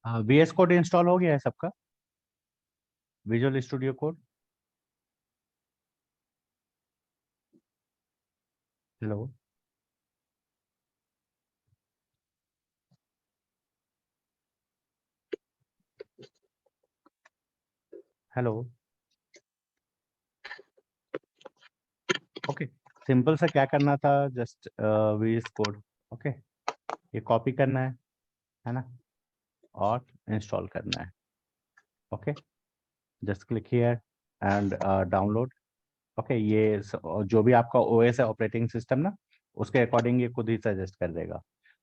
VS code install हो गया है सबका? Visual studio code. Hello. Hello. Okay. Simple सा क्या करना था, जस्ट VS कोड। ओके, ये कॉपी करना है ना, और इंस्टॉल करना है। Okay, just click here and download. Okay, ये जो भी आपका OS है, ऑपरेटिंग सिस्टम ना, उसके अकॉर्डिंग ये खुद ही सजेस्ट कर देगा।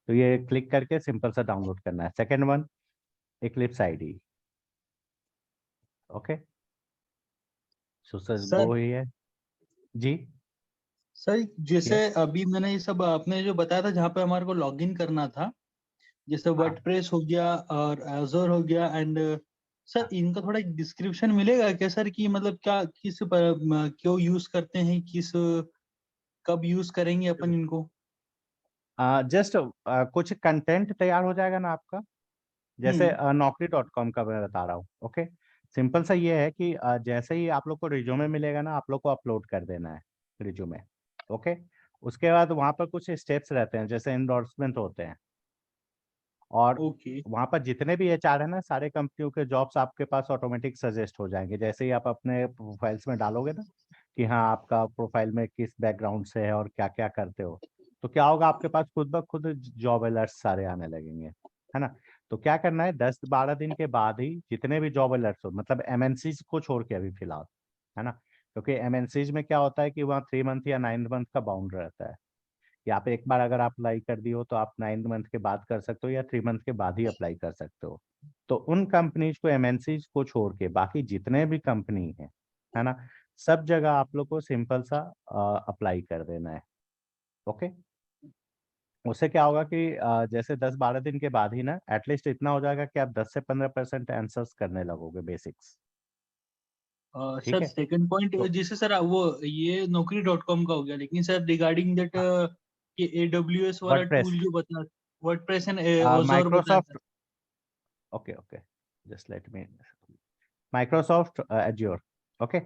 तो ये क्लिक करके सिंपल सा डाउनलोड करना है। Second one, Eclipse IDE। Okay, so sir sir वो ही है जी। सर जैसे यस। अभी मैंने ये सब आपने जो बताया था, जहाँ पे हमारे को लॉगिन करना था, जैसे हाँ, वर्डप्रेस हो गया और एजोर हो गया, एंड सर इनका थोड़ा एक डिस्क्रिप्शन मिलेगा क्या सर, कि मतलब क्या क्यों यूज करते हैं, कब यूज करेंगे अपन इनको? जस्ट कुछ कंटेंट तैयार हो जाएगा ना आपका, जैसे हम्म। naukri.com का मैं बता रहा हूँ। ओके, सिंपल सा ये है कि जैसे ही आप लोग को रिज्यूमे मिलेगा ना, आप लोग को अपलोड कर देना है रिज्यूमे। ओके, उसके बाद वहाँ पर कुछ स्टेप्स रहते हैं, जैसे एंडोर्समेंट होते हैं, और ओके। वहाँ पर जितने भी HR है ना, सारे कंपनियों के जॉब्स आपके पास ऑटोमेटिक सजेस्ट हो जाएंगे, जैसे ही आप अपने प्रोफाइल्स में डालोगे ना कि हाँ आपका प्रोफाइल में किस बैकग्राउंड से है और क्या क्या करते हो, तो क्या होगा, आपके पास खुद ब खुद जॉब अलर्ट सारे आने लगेंगे, है ना। तो क्या करना है, 10-12 दिन के बाद ही जितने भी जॉब अलर्ट्स हो, मतलब MNC को छोड़ के अभी फिलहाल, है ना, क्योंकि MNC में क्या होता है कि वहाँ 3 मंथ या 9 मंथ का बाउंड रहता है, कि आप एक बार अगर आप अप्लाई कर दी हो तो आप 9 मंथ के बाद कर सकते हो या 3 मंथ के बाद ही अप्लाई कर सकते हो। तो उन कंपनीज को, MNC को छोड़ के बाकी जितने भी कंपनी है ना, सब जगह आप लोग को सिंपल सा अप्लाई कर देना है। ओके, उससे क्या होगा कि जैसे 10-12 दिन के बाद ही ना एटलीस्ट इतना हो जाएगा कि आप 10 से 15% आंसर्स करने लगोगे, बेसिक्स। ठीक सर है। सेकंड पॉइंट, तो जैसे सर वो ये Naukri.com का हो गया, लेकिन सर रिगार्डिंग दैट कि AWS वाला वर्डप्रेस, टूल जो बता, वर्डप्रेस एंड Azure बताया था। Microsoft. Okay okay, just let मी, माइक्रोसॉफ्ट एज्योर। ओके,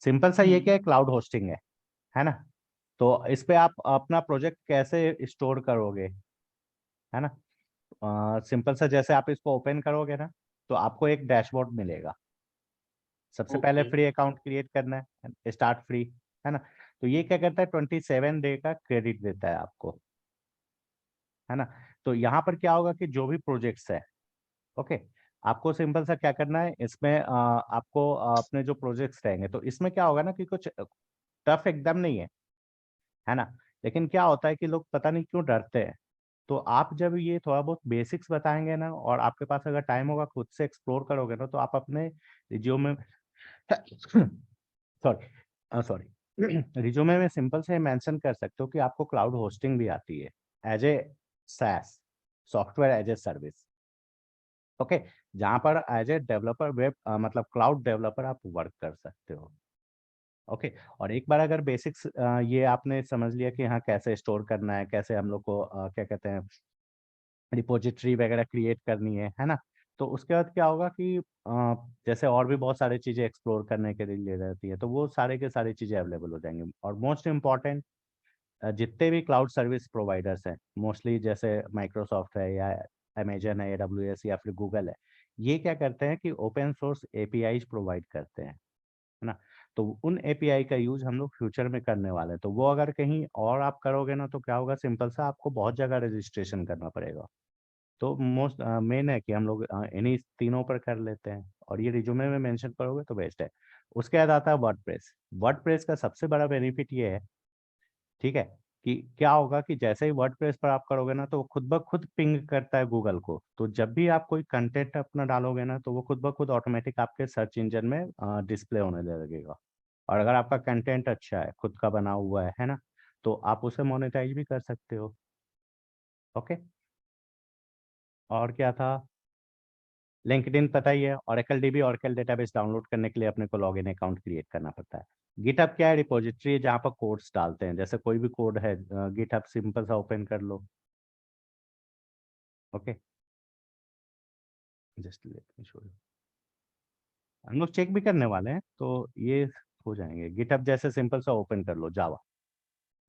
सिंपल सा ये क्या हम्म। है, क्लाउड होस्टिंग है ना। तो इस पे आप अपना प्रोजेक्ट कैसे स्टोर करोगे, है ना। सिंपल सा, जैसे आप इसको ओपन करोगे ना, तो आपको एक डैशबोर्ड मिलेगा। सबसे पहले ओके। फ्री अकाउंट क्रिएट करना है, स्टार्ट फ्री, है ना। तो ये क्या करता है, 27 डे का क्रेडिट देता है आपको, है ना। तो यहाँ पर क्या होगा कि जो भी प्रोजेक्ट्स है, ओके, आपको सिंपल सा क्या करना है इसमें, आपको अपने जो प्रोजेक्ट्स रहेंगे, तो इसमें क्या होगा ना कि कुछ टफ एकदम नहीं है ना, लेकिन क्या होता है कि लोग पता नहीं क्यों डरते हैं। तो आप जब ये थोड़ा बहुत बेसिक्स बताएंगे ना, और आपके पास अगर टाइम होगा, खुद से एक्सप्लोर करोगे ना, तो आप अपने रिज्यूमे में सॉरी सॉरी रिज्यूमे में सिंपल से मेंशन कर सकते हो कि आपको क्लाउड होस्टिंग भी आती है, as a SaaS, software as a service. Okay, जहाँ पर एज ए डेवलपर, वेब मतलब क्लाउड डेवलपर आप वर्क कर सकते हो। ओके, और एक बार अगर बेसिक्स ये आपने समझ लिया कि हाँ कैसे स्टोर करना है, कैसे हम लोग को क्या कहते हैं, रिपोजिटरी वगैरह क्रिएट करनी है ना। तो उसके बाद क्या होगा कि जैसे और भी बहुत सारी चीज़ें एक्सप्लोर करने के लिए रहती है, तो वो सारे के सारी चीज़ें अवेलेबल हो जाएंगी। और मोस्ट इम्पॉर्टेंट, जितने भी क्लाउड सर्विस प्रोवाइडर्स हैं, मोस्टली जैसे माइक्रोसॉफ्ट है या अमेजन है, AWS या फिर गूगल है, ये क्या करते हैं कि ओपन सोर्स APIs प्रोवाइड करते हैं, है ना। तो उन API का यूज हम लोग फ्यूचर में करने वाले हैं, तो वो अगर कहीं और आप करोगे ना, तो क्या होगा, सिंपल सा आपको बहुत जगह रजिस्ट्रेशन करना पड़ेगा। तो मोस्ट मेन है कि हम लोग इन्हीं तीनों पर कर लेते हैं, और ये रिज्यूमे में मेंशन करोगे तो बेस्ट है। उसके बाद आता है वर्डप्रेस। वर्डप्रेस का सबसे बड़ा बेनिफिट ये है, ठीक है, कि क्या होगा कि जैसे ही वर्डप्रेस पर आप करोगे ना, तो वो खुद ब खुद पिंग करता है गूगल को। तो जब भी आप कोई कंटेंट अपना डालोगे ना, तो वो खुद ब खुद ऑटोमेटिक आपके सर्च इंजन में डिस्प्ले होने लगेगा। और अगर आपका कंटेंट अच्छा है, खुद का बना हुआ है ना, तो आप उसे मोनेटाइज भी कर सकते हो। ओके, और क्या था, लिंक्डइन पता ही है, Oracle DB, Oracle database download करने के लिए अपने को लॉगिन अकाउंट क्रिएट करना पड़ता है। गिटहब क्या है, रिपोजिटरी है जहाँ पर कोड्स डालते हैं, जैसे कोई भी कोड है, गिटहब सिंपल सा ओपन कर लो। Okay, just let me show you, हम लोग चेक भी करने वाले हैं तो ये हो जाएंगे। गिटहब जैसे सिंपल सा ओपन कर लो जावा,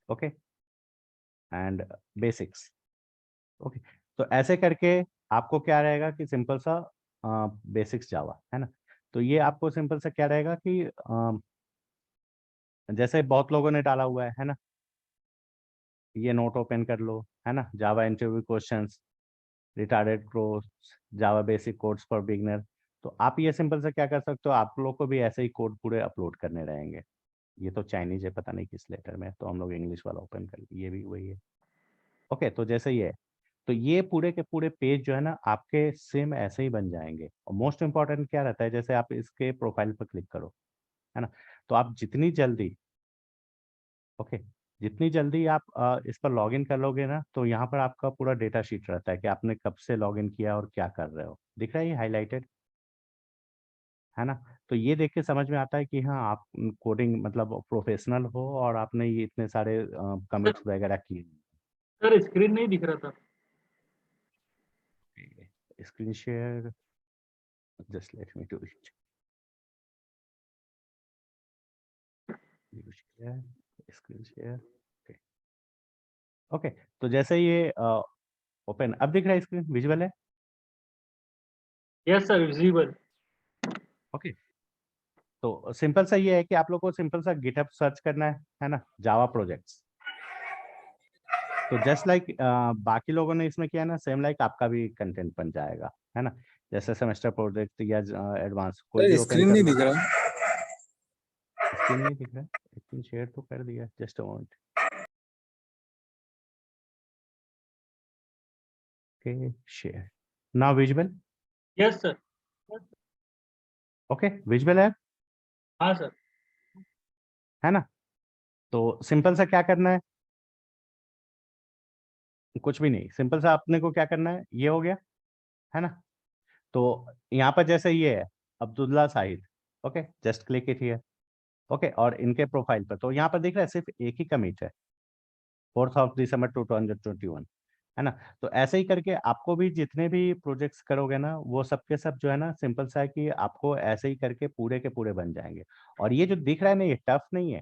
ओके, एंड बेसिक्स, ओके। तो ऐसे करके आपको क्या रहेगा कि सिंपल सा बेसिक्स जावा है ना। तो ये आपको सिंपल सा क्या रहेगा कि जैसे बहुत लोगों ने डाला हुआ है ना, ये नोट ओपन कर लो है ना, Java interview questions, retarded course, Java basic codes for beginner. तो आप ये सिंपल से क्या कर सकते हो, आप लोग को भी ऐसे ही कोड पूरे अपलोड करने रहेंगे। ये तो चाइनीज है, पता नहीं किस लेटर में, तो हम लोग इंग्लिश वाला ओपन कर, ये भी वही है, ओके। तो जैसे ये है, तो ये पूरे के पूरे पेज जो है ना आपके सेम ऐसे ही बन जाएंगे। और मोस्ट इंपॉर्टेंट क्या रहता है, जैसे आप इसके प्रोफाइल पर क्लिक करो है ना, तो आप जितनी जल्दी, ओके, जितनी जल्दी आप इस पर लॉगिन कर लोगे ना, तो यहाँ पर आपका पूरा डेटा शीट रहता है कि आपने कब से लॉगिन किया और क्या कर रहे हो, दिख रहा है ये हाईलाइटेड है ना। तो ये देख के समझ में आता है कि हाँ आप कोडिंग मतलब प्रोफेशनल हो और आपने ये इतने सारे कमिट्स वगैरह किए। सर स्क्रीन नहीं दिख रहा था। Screen share, just let me do it, screen share, okay. तो जैसे ये ओपन, अब दिख रहा है स्क्रीन, विजुअल है, यस सर विजिबल। ओके। तो सिंपल सा ये है कि आप लोग को सिंपल सा गिटहब सर्च करना है ना, जावा प्रोजेक्ट्स। तो जस्ट लाइक बाकी लोगों ने इसमें किया ना, सेम लाइक आपका भी कंटेंट बन जाएगा है ना। जैसे सेमेस्टर प्रोजेक्ट या एडवांस कोई भी सर ओपन स्क्रीन कर नहीं लो। दिख रहा। स्क्रीन नहीं दिख रहा है, स्क्रीन शेयर तो कर दिया, just a moment, okay share, now visual, yes sir. Okay visual हाँ सर। है ना। तो सिंपल सा क्या करना है, कुछ भी नहीं, सिंपल सा अपने को क्या करना है, ये हो गया है ना। तो यहाँ पर जैसे ये है Abdullah Shahid, okay, just click it here, okay. और इनके प्रोफाइल पर तो यहाँ पर दिख रहा है सिर्फ एक ही कमिट है, 4 दिसंबर 2021 है ना। तो ऐसे ही करके आपको भी जितने भी प्रोजेक्ट्स करोगे ना, वो सब के सब जो है ना, सिंपल सा है कि आपको ऐसे ही करके पूरे के पूरे बन जाएंगे। और ये जो दिख रहा है ना, ये टफ नहीं है,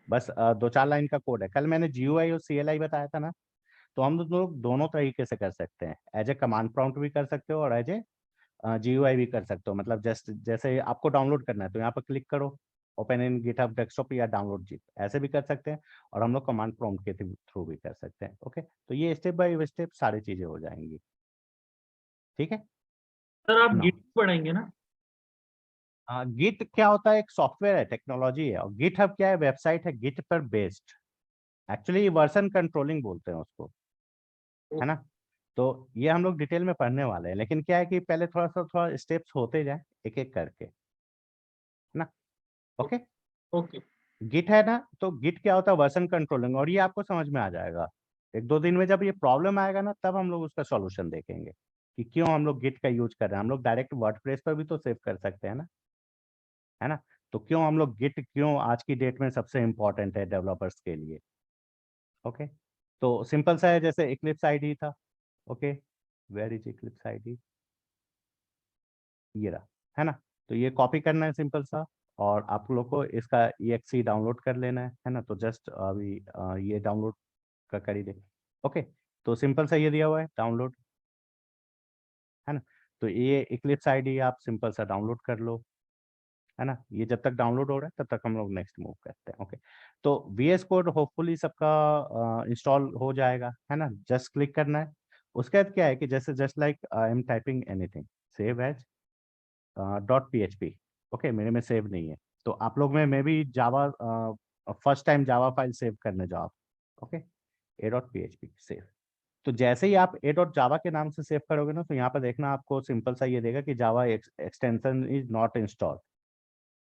बस 2-4 लाइन का कोड है। कल मैंने जीयूआई और सीएलआई बताया था ना, तो हम लोग दोनों तरीके से कर सकते हैं, एज ए कमांड प्रॉम्प्ट भी कर सकते हो और एज ए जीयूआई भी कर सकते हो। मतलब जस्ट जैसे आपको डाउनलोड करना है तो यहाँ पर क्लिक करो, ओपन इन गिटहब डेस्कटॉप या डाउनलोड जिप, ऐसे भी कर सकते हैं। और हम लोग कमांड प्रॉम्प्ट के थ्रू भी कर सकते हैं, ओके। तो ये स्टेप बाय स्टेप सारी चीजें हो जाएंगी, ठीक है। सर आप नाउ गिट पढ़ाएंगे ना। गिट क्या होता है, एक सॉफ्टवेयर है, टेक्नोलॉजी है। और गिटहब क्या है, वेबसाइट है गिट पर बेस्ड, एक्चुअली वर्जन कंट्रोलिंग बोलते हैं उसको, है ना। तो ये हम लोग डिटेल में पढ़ने वाले हैं, लेकिन क्या है कि पहले थोड़ा स्टेप्स होते जाए एक एक करके, है ना, ओके। ओके। गिट है ना, तो गिट क्या होता है, वर्जन कंट्रोलिंग, और ये आपको समझ में आ जाएगा 1-2 दिन में। जब ये प्रॉब्लम आएगा ना, तब हम लोग उसका सॉल्यूशन देखेंगे कि क्यों हम लोग गिट का यूज कर रहे हैं। हम लोग डायरेक्ट वर्डप्रेस पर भी तो सेव कर सकते हैं ना, है ना। तो क्यों हम लोग गिट क्यों आज की डेट में सबसे इम्पोर्टेंट है डेवलपर्स के लिए, ओके। तो सिंपल सा है, जैसे इक्लिप्स आईडी था, okay, where is Eclipse IDE, ये रहा, है ना। तो ये कॉपी करना है सिंपल सा, और आप लोग को इसका EXE डाउनलोड कर लेना है ना। तो जस्ट अभी ये डाउनलोड का कर ही दे, ओके। तो सिंपल सा ये दिया हुआ है डाउनलोड, है ना। तो ये इक्लिप्स आईडी आप सिंपल सा डाउनलोड कर लो, है ना। ये जब तक डाउनलोड हो रहा है तब तक हम लोग नेक्स्ट मूव करते हैं, ओके। तो VS कोड होपफुली सबका इंस्टॉल हो जाएगा, है ना। जस्ट क्लिक करना है, उसके बाद क्या है कि जैसे just like I am typing anything, save as .php, okay, मेरे में सेव नहीं है। तो आप लोग में मे भी Java first time Java file save करने जाओ आप, ओके, a.php सेव। तो जैसे ही आप a.java के नाम से सेव करोगे ना, तो यहाँ पर देखना आपको सिंपल सा ये देगा कि जावा एक्सटेंशन इज नॉट इंस्टॉल।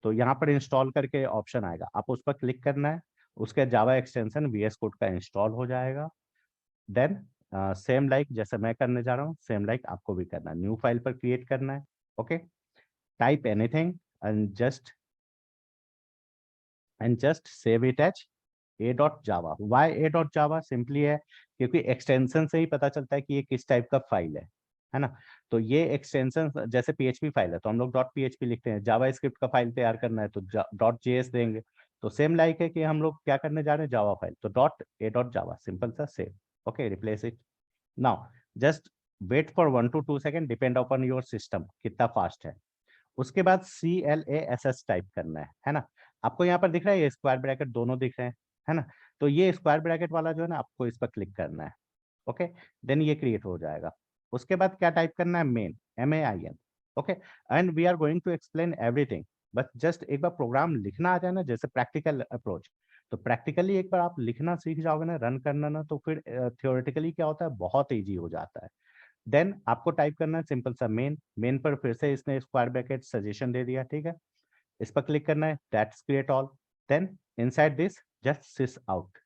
तो यहाँ पर इंस्टॉल करके ऑप्शन आएगा, आप उस पर क्लिक करना है, उसके जावा एक्सटेंशन VS कोड का इंस्टॉल हो जाएगा। देन सेम लाइक जैसे मैं करने जा रहा हूँ, सेम लाइक आपको भी करना है, न्यू फाइल पर क्रिएट करना है, okay. Type anything and just save it as a.java। why a.java? Simply है क्योंकि एक्सटेंशन से ही पता चलता है कि ये किस टाइप का फाइल है है ना। तो ये एक्सटेंशन जैसे PHP फाइल है तो हम लोग .php लिखते हैं, जावा स्क्रिप्ट का फाइल तैयार करना है तो .js देंगे। तो सेम लाइक है कि हम लोग क्या करने जा रहे हैं, जावा फाइल, तो .a.java सिंपल सा save. Okay, replace it. Now just wait for 1 to 2 second, depend upon your system कितना फास्ट है। उसके बाद CLASS टाइप करना है ना। आपको यहाँ पर दिख रहा है ये स्क्वायर ब्रैकेट दोनों दिख रहे हैं, है ना। तो ये स्क्वायर ब्रैकेट वाला जो है ना, आपको इस पर क्लिक करना है। ओके, देन ये क्रिएट हो जाएगा। उसके बाद क्या टाइप करना है, main, MAIN। Okay, and we are going to explain everything, but just एक बार प्रोग्राम लिखना आ जाए ना, जैसे प्रैक्टिकल अप्रोच, तो प्रैक्टिकली एक बार आप लिखना सीख जाओगे ना, रन करना ना, तो फिर थियोरेटिकली क्या होता है, बहुत ईजी हो जाता है। देन आपको टाइप करना है सिंपल सा मेन पर फिर से इसने स्क्वायर ब्रैकेट सजेशन दे दिया, ठीक है। इस पर क्लिक करना है, that's create all. Then inside this just sysout.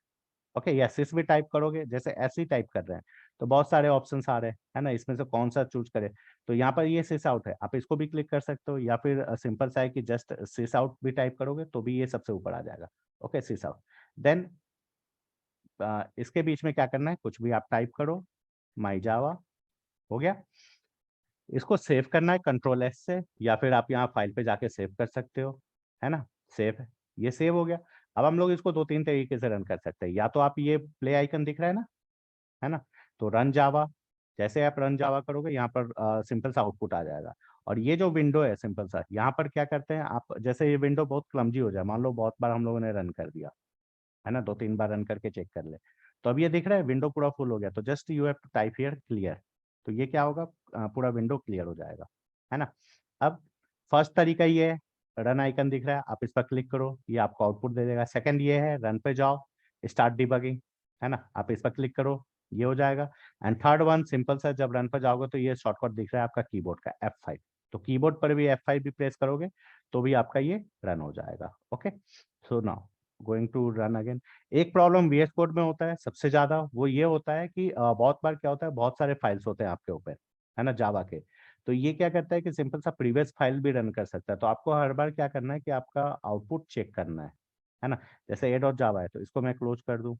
Okay, या सिस भी टाइप करोगे, जैसे ऐसे ही टाइप कर रहे हैं तो बहुत सारे ऑप्शंस आ रहे हैं, है ना, इसमें से कौन सा चूज करें। तो यहाँ पर ये सिस आउट है, आप इसको भी क्लिक कर सकते हो, या फिर सिंपल सा है कि जस्ट सिस आउट भी टाइप करोगे तो भी ये सबसे ऊपर आ जाएगा। ओके, सिस आउट। देन इसके बीच में क्या करना है, कुछ भी आप टाइप करो, माई जावा, हो गया। इसको सेव करना है Ctrl+S से, या फिर आप यहाँ फाइल पे जाके सेव कर सकते हो, है ना। सेव है, ये सेव हो गया। अब हम लोग इसको 2-3 तरीके से रन कर सकते हैं, या तो आप ये प्ले आइकन दिख रहा है ना, तो रन जावा, जैसे आप रन जावा करोगे यहाँ पर सिंपल सा आउटपुट आ जाएगा। और ये जो विंडो है सिंपल सा, यहाँ पर क्या करते हैं आप, जैसे ये विंडो बहुत क्लमजी हो जाए, मान लो बहुत बार हम लोगों ने रन कर दिया, है ना, 2-3 बार रन करके चेक कर ले, तो अब ये दिख रहा है विंडो पूरा फुल हो गया, तो just you have to type here clear, तो ये क्या होगा, पूरा विंडो क्लियर हो जाएगा, है ना। अब फर्स्ट तरीका ये है, रन आइकन दिख रहा है, आप इस पर क्लिक करो, ये आपको आउटपुट दे देगा। सेकंड ये है, रन पे जाओ, स्टार्ट डिबगिंग, है ना, आप इस पर क्लिक करो, ये हो जाएगा। एंड थर्ड वन सिंपल सा, जब रन पर जाओगे तो ये शॉर्टकट दिख रहा है आपका कीबोर्ड का, F5, तो कीबोर्ड पर भी F5 भी प्रेस करोगे तो भी आपका ये रन हो जाएगा। Okay, so now going to run again. एक प्रॉब्लम VS कोड में होता है सबसे ज्यादा, वो ये होता है कि बहुत बार क्या होता है, बहुत सारे फाइल्स होते हैं आपके ऊपर, है ना, जावा के। तो ये क्या करता है कि सिंपल सा प्रीवियस फाइल भी रन कर सकता है, तो आपको हर बार क्या करना है कि आपका आउटपुट चेक करना है ना। जैसे A.java है तो इसको मैं क्लोज कर दूं,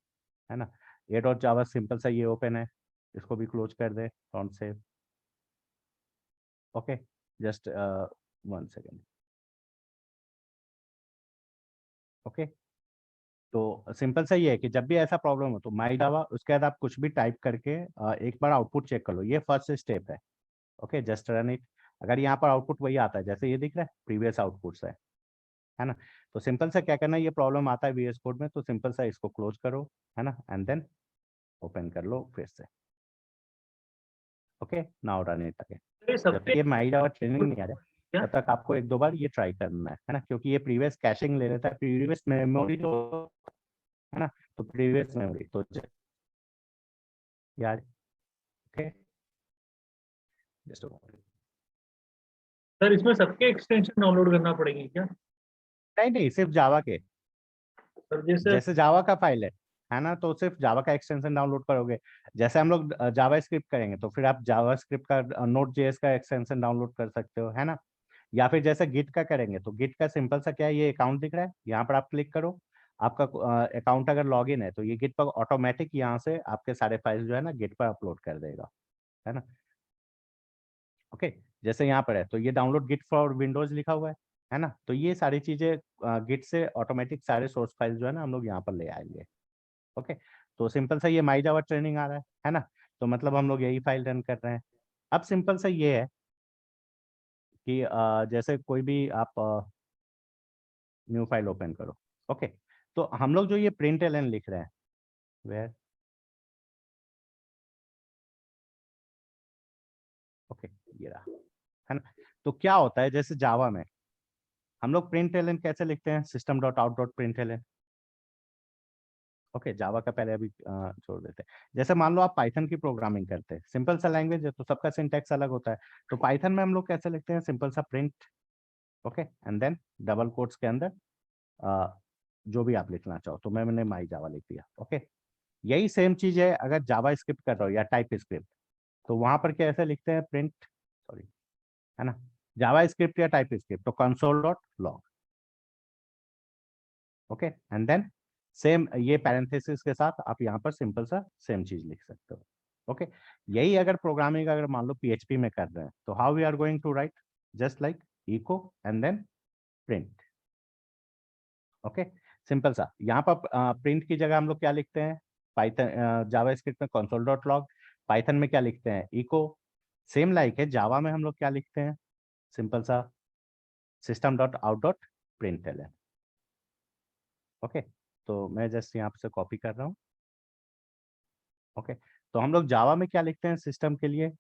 है ना। A.java सिंपल सा ये ओपन है, इसको भी क्लोज कर दे, don't save. Okay, just 1 second. Okay, तो सिंपल सा ये है कि जब भी ऐसा प्रॉब्लम हो तो माई जावा, उसके बाद आप कुछ भी टाइप करके एक बार आउटपुट चेक कर लो, ये फर्स्ट स्टेप है। Okay, just run it. अगर यहाँ पर आउटपुट वही आता है जैसे ये दिख रहा है, प्रीवियस आउटपुट्स है ना। तो सिंपल सा क्या करना है, ये प्रॉब्लम आता है VS कोड में, तो सिंपल सा इसको क्लोज करो, है ना, एंड देन ओपन कर लो फिर से। Okay, now run it again. ये जब तक सबके ये माई जावा ट्रेनिंग नहीं आ रहा क्या? तब तक आपको 1-2 बार ये ट्राई करना है ना, क्योंकि ये प्रीवियस कैशिंग ले लेता है, प्रीवियस मेमोरी जो, है ना, तो प्रीवियस मेमोरी तो यार। ओके, जस्ट सर इसमें सबके एक्सटेंशन डाउनलोड करना पड़ेगी क्या? नहीं नहीं, सिर्फ जावा के, सर जैसे जैसे जावा का फाइल है ना, तो सिर्फ जावा का एक्सटेंशन डाउनलोड करोगे। जैसे हम लोग जावा स्क्रिप्ट करेंगे तो फिर आप जावा स्क्रिप्ट का Node.js का एक्सटेंशन डाउनलोड कर सकते हो, है ना। या फिर जैसे गिट का करेंगे तो गिट का सिंपल सा क्या है, ये अकाउंट दिख रहा है, यहाँ पर आप क्लिक करो, आपका अकाउंट अगर लॉगिन है तो ये गिट पर ऑटोमेटिक यहाँ से आपके सारे फाइल जो है ना गिट पर अपलोड कर देगा, है ना। ओके, जैसे यहाँ पर है तो ये डाउनलोड गिट फॉर विंडोज लिखा हुआ है ना, तो ये सारी चीजें गिट से ऑटोमेटिक सारे सोर्स फाइल जो है ना हम लोग यहाँ पर ले आएंगे। ओके, तो सिंपल सा ये माई जावा ट्रेनिंग आ रहा है ना, तो मतलब हम लोग यही फाइल रन कर रहे हैं। अब सिंपल सा ये है कि जैसे कोई भी आप न्यू फाइल ओपन करो। ओके, तो हम लोग जो ये प्रिंट एलन लिख रहे हैं, वेयर, ओके, ये रहा, है ना। तो क्या होता है, जैसे जावा में हम लोग प्रिंट एलन कैसे लिखते हैं, system dot out dot print ln. Okay, Java का पहले अभी छोड़ देते हैं। जैसे मान लो आप पाइथन की प्रोग्रामिंग करते हैं, सिंपल सा लैंग्वेज है तो सबका सिंटैक्स अलग होता है, तो पाइथन में हम लोग कैसे लिखते हैं, सिंपल सा print, okay, and then double quotes के अंदर अ, जो भी आप लिखना चाहो, तो मैंने माई जावा लिख दिया। ओके, यही सेम चीज है अगर जावा स्क्रिप्ट कर रहे हो या टाइप स्क्रिप्ट, तो वहां पर कैसे लिखते हैं, प्रिंट, सॉरी, है ना, जावा स्क्रिप्ट या टाइप स्क्रिप्ट, तो console dot log. Okay, and then same ये पैरेंथेसिस के साथ आप यहाँ पर सिंपल सा सेम चीज लिख सकते हो। ओके यही अगर प्रोग्रामिंग अगर मान लो PHP में कर रहे हैं तो how we are going to write just like echo and then print. Okay simple सा यहाँ पर प्रिंट की जगह हम लोग क्या लिखते हैं पाइथन जावा स्क्रिप्ट में कंसोल डॉट लॉग, पाइथन में क्या लिखते हैं इको, सेम लाइक है जावा में हम लोग क्या लिखते हैं सिंपल सा system dot out dot print L. Okay तो मैं जस्ट यहाँ से कॉपी कर रहा हूँ। ओके तो हम लोग जावा में क्या लिखते हैं सिस्टम के लिए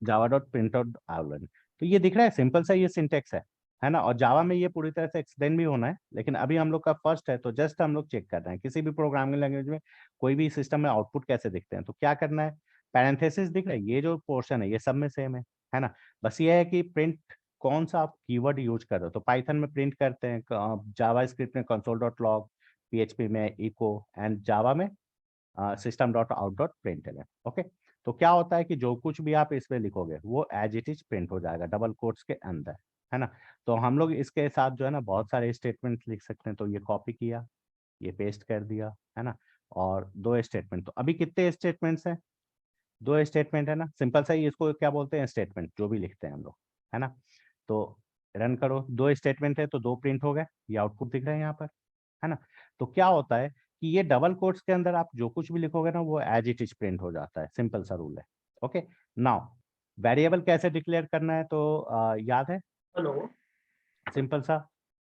Java dot print dot outline. तो ये दिख रहा है सिंपल सा ये सिंटेक्स है ना। और जावा में ये पूरी तरह से एक्सप्लेन भी होना है लेकिन अभी हम लोग का फर्स्ट है तो जस्ट हम लोग चेक कर रहे हैं किसी भी प्रोग्रामिंग लैंग्वेज में कोई भी सिस्टम में आउटपुट कैसे दिखते हैं। तो क्या करना है पैरेंथेसिस दिख रहा है ये जो पोर्शन है ये सब में सेम है ना। बस ये है कि प्रिंट कौन सा आप कीवर्ड यूज कर रहे हो। तो पाइथन में प्रिंट करते हैं जावा स्क्रिप्ट में कंसोल डॉट लॉग, PHP में इको एंड जावा में system dot out dot print. Okay तो क्या होता है कि जो कुछ भी आप इसमें लिखोगे वो एज इट इज प्रिंट हो जाएगा डबल कोट्स के अंदर है ना। तो हम लोग इसके साथ जो है ना बहुत सारे स्टेटमेंट लिख सकते हैं। तो ये कॉपी किया ये पेस्ट कर दिया है ना। और दो स्टेटमेंट तो अभी कितने स्टेटमेंट्स हैं दो स्टेटमेंट है ना। सिंपल सा ही इसको क्या बोलते हैं स्टेटमेंट जो भी लिखते हैं हम लोग है ना। तो रन करो दो स्टेटमेंट है तो दो प्रिंट हो गए ये आउटपुट दिख रहा है यहाँ पर है ना। तो क्या होता है कि ये डबल कोट्स के अंदर आप जो कुछ भी लिखोगे ना वो एज इट इज प्रिंट हो जाता है सिंपल सा रूल है। ओके नाउ वेरिएबल कैसे डिक्लेयर करना है तो याद है हेलो सिंपल सा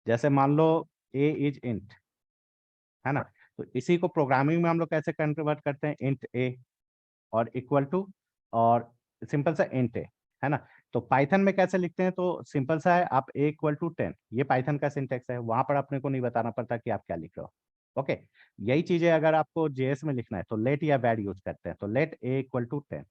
जैसे मान लो ए इज इंट है ना। तो इसी को प्रोग्रामिंग में हम लोग कैसे कन्वर्ट करते हैं इंट ए और इक्वल टू और सिंपल सा इंट है ना। तो पाइथन में कैसे लिखते हैं तो सिंपल सा है आप ए इक्वल टू 10 ये पाइथन का सिंटेक्स है वहां पर अपने को नहीं बताना पड़ता कि आप क्या लिख रहे हो। ओके यही चीजें अगर आपको जेएस में लिखना है तो लेट या बैड यूज करते हैं तो लेट ए इक्वल टू 10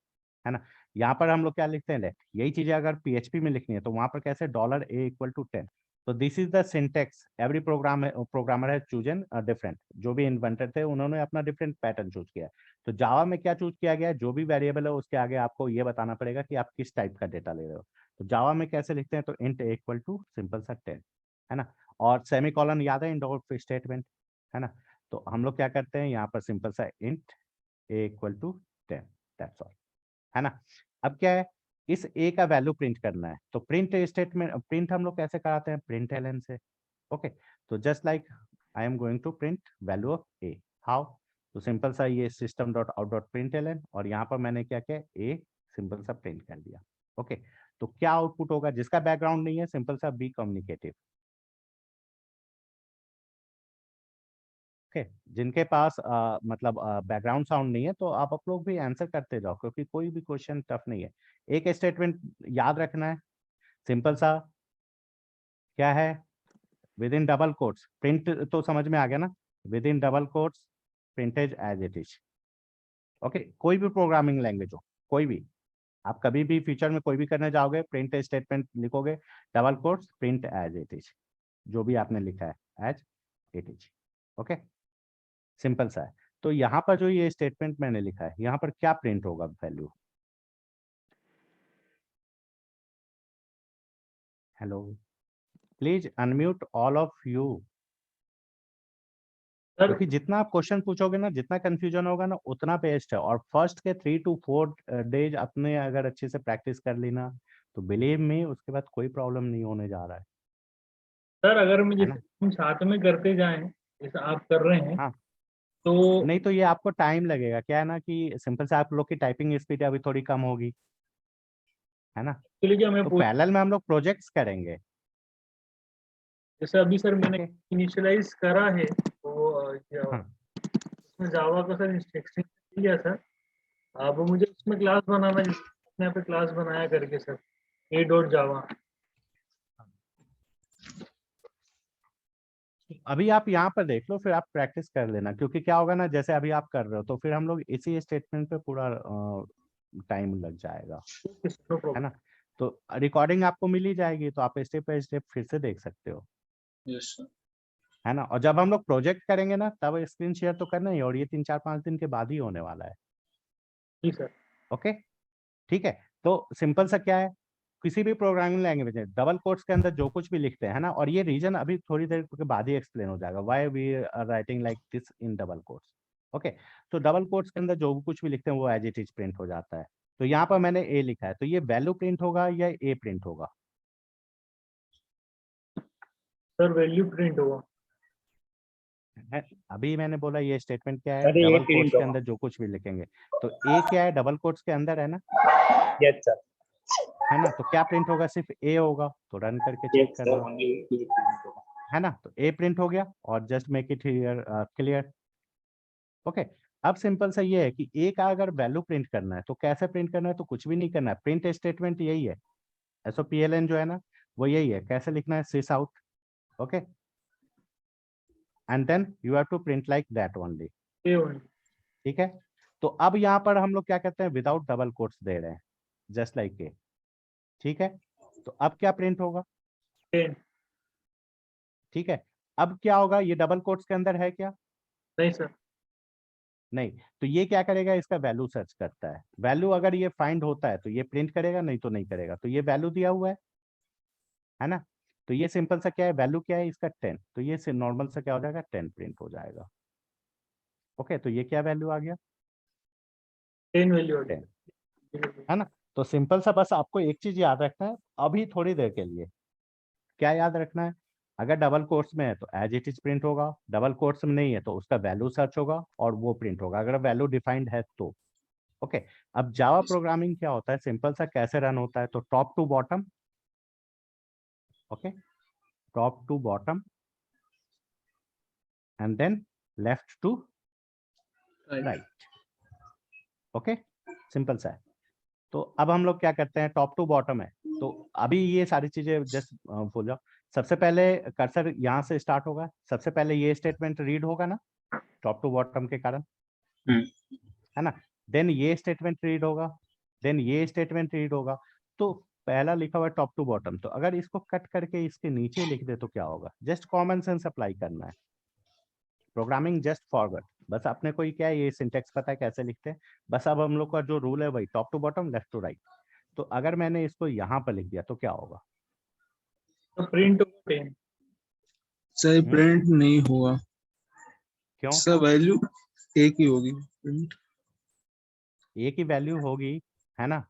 है ना। यहाँ पर हम लोग क्या लिखते हैं लेट। यही चीजें अगर PHP में लिखनी है तो वहां पर कैसे डॉलर ए इक्वल टू 10। तो this is the syntax every programmer है चूजन डिफरेंट जो भी इन्वेंटर थे उन्होंने अपना डिफरेंट पैटर्न चूज किया। तो जावा में क्या चूज किया गया है जो भी वेरिएबल है उसके आगे आपको ये बताना पड़ेगा कि आप किस टाइप का डेटा ले रहे हो। तो जावा में कैसे लिखते हैं तो int a equal to simple सा 10 है ना। और सेमी कॉलन याद है इन डॉट स्टेटमेंट है ना। तो हम लोग क्या करते हैं यहाँ पर सिंपल सा int a equal to 10 that's all है ना। अब क्या है इस ए का वैल्यू प्रिंट करना है तो प्रिंट स्टेटमेंट प्रिंट हम लोग कैसे कराते हैं प्रिंट एलन से। ओके तो just like I am going to print value of a how. तो सिंपल सा ये system dot out dot print Elon और यहाँ पर मैंने क्या किया ए सिंपल सा प्रिंट कर दिया। ओके तो क्या आउटपुट होगा जिसका बैकग्राउंड नहीं है सिंपल सा बी कम्युनिकेटिव। ओके जिनके पास मतलब बैकग्राउंड साउंड नहीं है तो आप लोग भी आंसर करते जाओ क्योंकि कोई भी क्वेश्चन टफ नहीं है। एक स्टेटमेंट याद रखना है सिंपल सा क्या है within double quotes print तो समझ में आ गया ना within double quotes printed as it is. Okay कोई भी प्रोग्रामिंग लैंग्वेज हो कोई भी आप कभी भी फ्यूचर में कोई भी करने जाओगे प्रिंट स्टेटमेंट लिखोगे double quotes print as it is जो भी आपने लिखा है as it is. Okay simple सा है। तो यहाँ पर जो ये स्टेटमेंट मैंने लिखा है यहाँ पर क्या प्रिंट होगा value. Hello please unmute all of you sir क्योंकि जितना आप क्वेश्चन पूछोगे ना जितना कंफ्यूजन होगा ना उतना बेस्ट है। और फर्स्ट के 3 to 4 डेज अपने अगर अच्छे से प्रैक्टिस कर ली ना तो बिलीव मी उसके बाद कोई प्रॉब्लम नहीं होने जा रहा सर अगर हम है जैसे ना। हम साथ में करते जाएं जैसे आप कर रहे हैं हाँ तो नहीं तो ये आपको टाइम लगेगा क्या है ना कि सिंपल से आप लोग की टाइपिंग स्पीड अभी थोड़ी कम होगी है ना। इसके लिए क्या मैं तो पूछ पैरेलल में हम लोग प्रोजेक्ट्स करेंगे। जैसे अभी सर मैंने ओके इनिशियलाइज करा है तो हाँ उसमें जावा का सर इंस्ट्रक्शन दिया सर। अब मुझे उसमें क्लास बनाना जैसे अपने यहाँ पे क्लास बनाया करके सर ए डॉट जावा। अभी आप यहाँ पर देख लो फिर आप प्रैक्टिस कर लेना क्योंकि क्या होगा ना जैसे अभी आप कर रहे हो तो फिर हम लोग इसी स्टेटमेंट पे पूरा टाइम लग जाएगा नो है प्रॉब्लम। ना। तो रिकॉर्डिंग आपको मिल ही जाएगी तो आप स्टेप बाय स्टेप फिर से देख सकते हो यस सर। है ना। और जब हम लोग प्रोजेक्ट करेंगे ना तब स्क्रीन शेयर तो करना ही है, और ये 3 4 5 दिन के बाद ही होने वाला है। जी सर। ओके ठीक है। तो सिंपल सा क्या है किसी भी प्रोग्रामिंग लैंग्वेज में डबल कोट्स के अंदर जो कुछ भी लिखते हैं ना और ये रीजन अभी थोड़ी देर के बाद ही एक्सप्लेन हो जाएगा why we are writing like this in double quotes. Okay, तो डबल कोट्स के अंदर जो कुछ भी लिखते हैं वो एज इट इज प्रिंट हो जाता है। तो यहाँ पर मैंने ए लिखा है, तो ये वैल्यू प्रिंट होगा या ए प्रिंट होगा? सर वैल्यू प्रिंट होगा। अभी मैंने बोला ये स्टेटमेंट क्या है, अरे ये डबल कोट्स प्रिंट के होगा। अंदर जो कुछ भी लिखेंगे, तो ए क्या है, डबल कोट्स के अंदर है ना, यस सर, है ना, तो क्या प्रिंट होगा, सिर्फ ए होगा। तो रन करके चेक यस कर सर, लो, ओनली ये प्रिंट होगा। है ना, तो ए प्रिंट हो गया। और just make it here clear. Okay, अब सिंपल सा ये है कि ए का अगर वैल्यू प्रिंट करना है तो कैसे प्रिंट करना है, तो कुछ भी नहीं करना है, प्रिंट स्टेटमेंट यही है, SOPLN जो है ना वो यही है। कैसे लिखना है, sysout, okay, and then you have to print like that only, ठीक है। तो अब यहाँ पर हम लोग क्या कहते हैं, विदाउट डबल कोट्स दे रहे हैं, जस्ट लाइक ए, ठीक है। तो अब क्या प्रिंट होगा, 10। ठीक है। अब क्या होगा, ये डबल कोट्स के अंदर है क्या, नहीं सर। नहीं, तो ये क्या करेगा, इसका वैल्यू सर्च करता है। वैल्यू अगर ये फाइंड होता है तो ये प्रिंट करेगा, नहीं तो नहीं करेगा। तो ये वैल्यू दिया हुआ है ना, तो ये सिंपल सा क्या है, वैल्यू क्या है इसका 10, तो ये नॉर्मल सा क्या हो जाएगा, 10 प्रिंट हो जाएगा। ओके, तो ये क्या वैल्यू आ गया, 10 वैल्यू 10, है ना। तो सिंपल सा बस आपको एक चीज याद रखना है अभी थोड़ी देर के लिए। क्या याद रखना है, अगर डबल कोट्स में है तो एज इट इज प्रिंट होगा, डबल कोट्स में नहीं है तो उसका वैल्यू सर्च होगा और वो प्रिंट होगा, अगर वैल्यू डिफाइंड है तो। ओके, अब जावा प्रोग्रामिंग क्या होता है, सिंपल सा कैसे रन होता है, तो top to bottom, okay, top to bottom and then left to right, okay, simple सा है। तो अब हम लोग क्या करते हैं, टॉप टू बॉटम है, तो अभी ये सारी चीजें जस्ट भूल जाओ। सबसे पहले कर्सर यहाँ से स्टार्ट होगा, सबसे पहले ये स्टेटमेंट रीड होगा ना टॉप टू बॉटम के कारण, है ना, देन ये स्टेटमेंट रीड होगा, देन ये स्टेटमेंट रीड होगा। तो पहला लिखा हुआ है टॉप टू बॉटम, तो अगर इसको कट करके इसके नीचे लिख दे तो क्या होगा, जस्ट कॉमन सेंस अप्लाई करना है, प्रोग्रामिंग जस्ट फॉरवर्ड, बस अपने को ही क्या है, ये सिंटेक्स पता है कैसे लिखते हैं। बस अब हम लोग का जो रूल है वही top to bottom left to right. तो अगर मैंने इसको यहाँ पर लिख दिया तो क्या होगा, तो प्रिंट होगा 10। सही प्रिंट नहीं होगा, क्यों, इसका वैल्यू एक ही होगी प्रिंट। ए की वैल्यू होगी, है ना।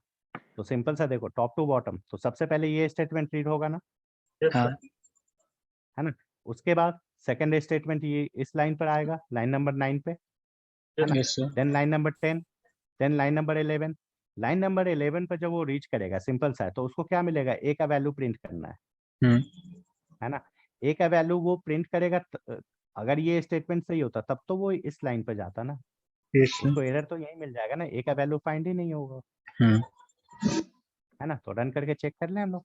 तो सिंपल सा देखो टॉप टू बॉटम, तो सबसे पहले ये स्टेटमेंट रीड होगा ना, यस हाँ, सर। है ना। उसके बाद सेकंड स्टेटमेंट ये इस लाइन पर आएगा, लाइन नंबर 9 पे, है ना। Yes sir, then line number 10, then line number 11। Line number 11 पर जब वो रीच करेगा, सिंपल सा है, तो उसको क्या मिलेगा, ए का वैल्यू प्रिंट करना है ना। ए का वैल्यू वो प्रिंट करेगा अगर ये स्टेटमेंट सही होता तब तो वो इस लाइन पर जाता ना, यस सर, उसको एरर तो यही मिल जाएगा ना, ए का वैल्यू फाइंड ही नहीं होगा, है ना। तो रन करके चेक कर लें हम लोग,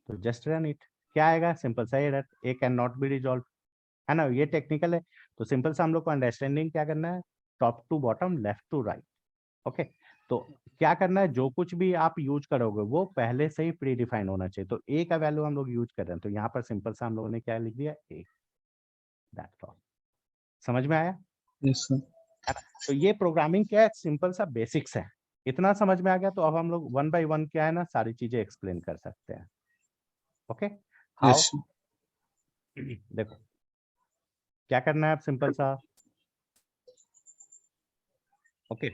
तो जस्ट रन इट, क्या आएगा, सिंपल सा error, A can not be resolve, है ना। ये टेक्निकल है, तो सिंपल सा हम लोग को अंडरस्टैंडिंग क्या करना है, top to bottom left to right, okay. तो क्या करना है, जो कुछ भी आप यूज करोगे वो पहले से ही प्री डिफाइन होना चाहिए। तो ए का वैल्यू हम लोग यूज कर रहे हैं, तो यहाँ पर सिंपल सा हम लोगों ने क्या लिख दिया, ए, दैट्स ऑल। समझ में आया, यस सर, है ना। तो ये प्रोग्रामिंग क्या है, सिंपल सा बेसिक्स है, इतना समझ में आ गया तो अब हम लोग वन बाय वन क्या है ना सारी चीजें एक्सप्लेन कर सकते हैं, ओके। हाउ, यस सर, देखो क्या करना है, अब सिंपल सा, ओके,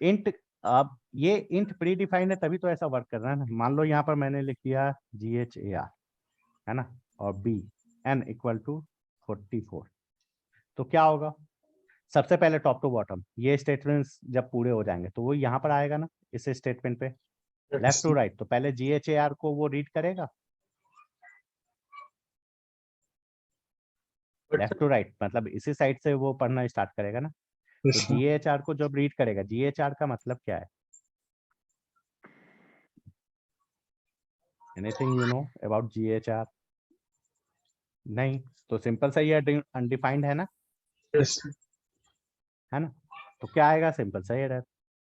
इंट, अब ये इंट प्री डिफाइंड है तभी तो ऐसा वर्क कर रहा है ना। मान लो यहाँ पर मैंने लिख दिया GHAR, है ना, और B n इक्वल टू 44, तो क्या होगा, सबसे पहले टॉप टू बॉटम ये स्टेटमेंट्स जब पूरे हो जाएंगे तो वो यहाँ पर आएगा ना इस स्टेटमेंट पे, लेफ्ट टू राइट, तो पहले GHAR को वो रीड करेगा, लेफ्ट टू राइट मतलब इसी साइड से वो पढ़ना स्टार्ट करेगा ना। यस तो सर, GHR को जब रीड करेगा, GHR का मतलब क्या है, anything you know about GHR, नहीं, तो सिंपल सा ये अनडिफाइंड है ना, यस सर, है ना। तो क्या आएगा, सिंपल सा एरर,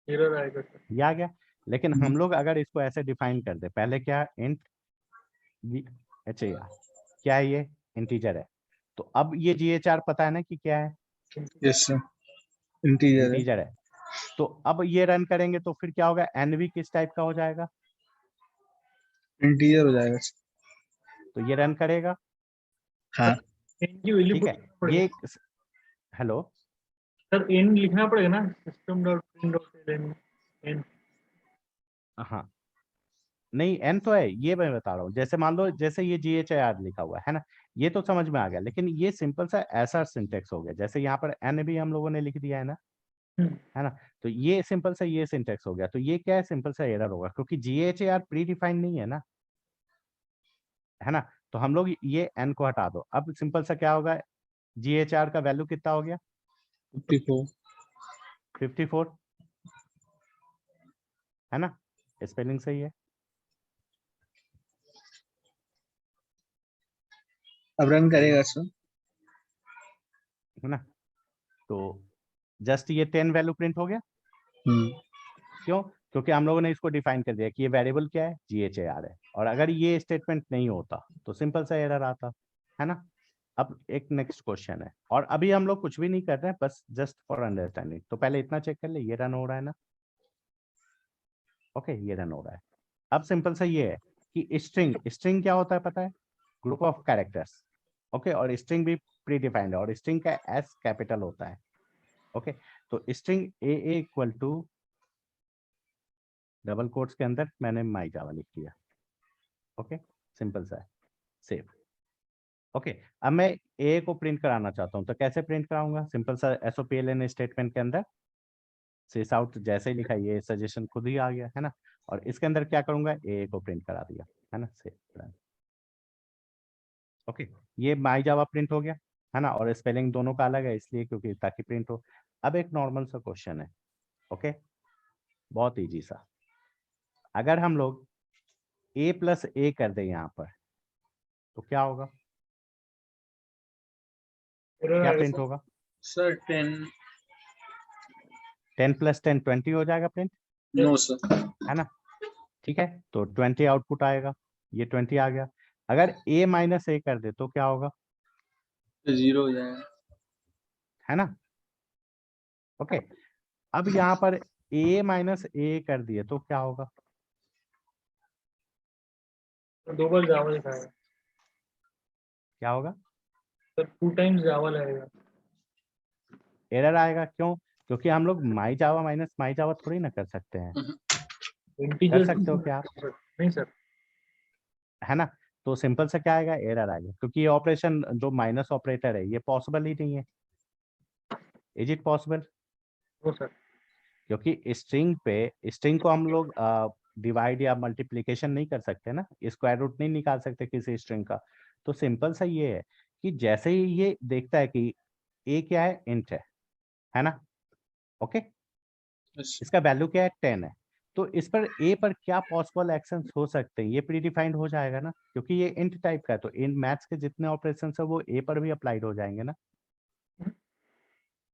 एरर आएगा सर। ये आ गया। लेकिन हम लोग अगर इसको ऐसे डिफाइन कर दे, पहले क्या, इंट GHAR, क्या है ये, इंटीजर है, तो अब ये GHR पता है ना कि क्या है, यस सर, इंटीजर है, इंटीजर है। तो अब ये रन करेंगे तो फिर क्या होगा, NV किस टाइप का हो जाएगा, इंटीजर हो जाएगा सर, तो ये रन करेगा, हाँ, इनकी वैल्यू ठीक है। पुट करनी ये पड़ेगी। हेलो, सर इन लिखना पड़ेगा ना, system dot print dot N. हाँ नहीं एन तो है, ये मैं बता रहा हूँ। जैसे मान लो जैसे ये GHIR लिखा हुआ है ना, ये तो समझ में आ गया, लेकिन ये सिंपल सा ऐसा सिंटेक्स हो गया। जैसे यहाँ पर एन भी हम लोगों ने लिख दिया है ना, है ना, तो ये सिंपल सा ये सिंटेक्स हो गया। तो ये क्या है, सिंपल सा एरर होगा, क्योंकि GHIR प्री डिफाइंड नहीं है ना, है ना। तो हम लोग ये एन को हटा दो। अब सिंपल सा क्या होगा, GHR का वैल्यू कितना हो गया, 54 54, है ना, स्पेलिंग सही है। अब रन करेगा सर। है ना, तो जस्ट ये 10 वैल्यू प्रिंट हो गया। क्यों, क्योंकि हम लोगों ने इसको डिफाइन कर दिया कि ये वेरिएबल क्या है, GHIR है। और अगर ये स्टेटमेंट नहीं होता तो सिंपल सा एरर आता, है ना। अब एक नेक्स्ट क्वेश्चन है, और अभी हम लोग कुछ भी नहीं कर रहे हैं, बस जस्ट फॉर अंडरस्टैंडिंग। तो पहले इतना चेक कर ले, ये रन हो रहा है ना, ओके ये रन हो रहा है। अब सिंपल सा ये है कि स्ट्रिंग, स्ट्रिंग क्या होता है पता है, ग्रुप ऑफ कैरेक्टर्स, ओके। और स्ट्रिंग भी प्री डिफाइंड है, और स्ट्रिंग का एस कैपिटल होता है, ओके। तो string a equal to double quotes के अंदर मैंने माई जावा लिख दिया, ओके, सिंपल सा है, सेव, ओके। अब मैं ए को प्रिंट कराना चाहता हूँ, तो कैसे प्रिंट कराऊंगा, सिंपल सा SOPLN स्टेटमेंट के अंदर सिस आउट जैसे ही लिखा, ये सजेशन खुद ही आ गया, है ना। और इसके अंदर क्या करूंगा, ए को प्रिंट करा दिया, है ना, सेव, ओके। ये माई जावा प्रिंट हो गया, है ना। और स्पेलिंग दोनों का अलग है इसलिए, क्योंकि ताकि प्रिंट हो। अब एक नॉर्मल सा क्वेश्चन है, ओके, बहुत इजी सा। अगर हम लोग a प्लस ए कर दें यहाँ पर, तो क्या होगा, क्या प्रिंट होगा, सर 10 10 + 10 20 हो जाएगा प्रिंट, नो सर। है ना। ठीक है, तो 20 आउटपुट आएगा, ये 20 आ गया। अगर a - a कर दे तो क्या होगा, 0 हो जाएगा। है ना, ओके। अब यहाँ पर a - a कर दिए तो क्या होगा, दो बार जावा लिखा है क्या होगा, सर, 2 टाइम्स जावा लगेगा। एरर आएगा। क्यों, क्योंकि हम लोग माई जावा माइनस माई जावा थोड़ी ना कर सकते हैं, कर इंटीजर सकते हो क्या आप, नहीं सर। है ना। तो सिंपल से क्या आएगा, एरर आएगा, क्योंकि ये ऑपरेशन जो माइनस ऑपरेटर है ये पॉसिबल ही नहीं है। Is it possible, no sir. क्योंकि स्ट्रिंग पे, स्ट्रिंग को हम लोग डिवाइड या मल्टीप्लिकेशन नहीं कर सकते ना, स्क्वायर रूट नहीं निकाल सकते किसी स्ट्रिंग का। तो सिंपल सा ये है कि जैसे ही ये देखता है कि ए क्या है, इंट है ना, ओके, इसका वैल्यू क्या है, 10 है। तो इस पर ए पर क्या पॉसिबल एक्शंस हो सकते हैं, ये प्री डिफाइंड हो जाएगा ना, क्योंकि ये इंट टाइप का है। तो इन मैथ्स के जितने ऑपरेशन है वो ए पर भी अप्लाइड हो जाएंगे ना,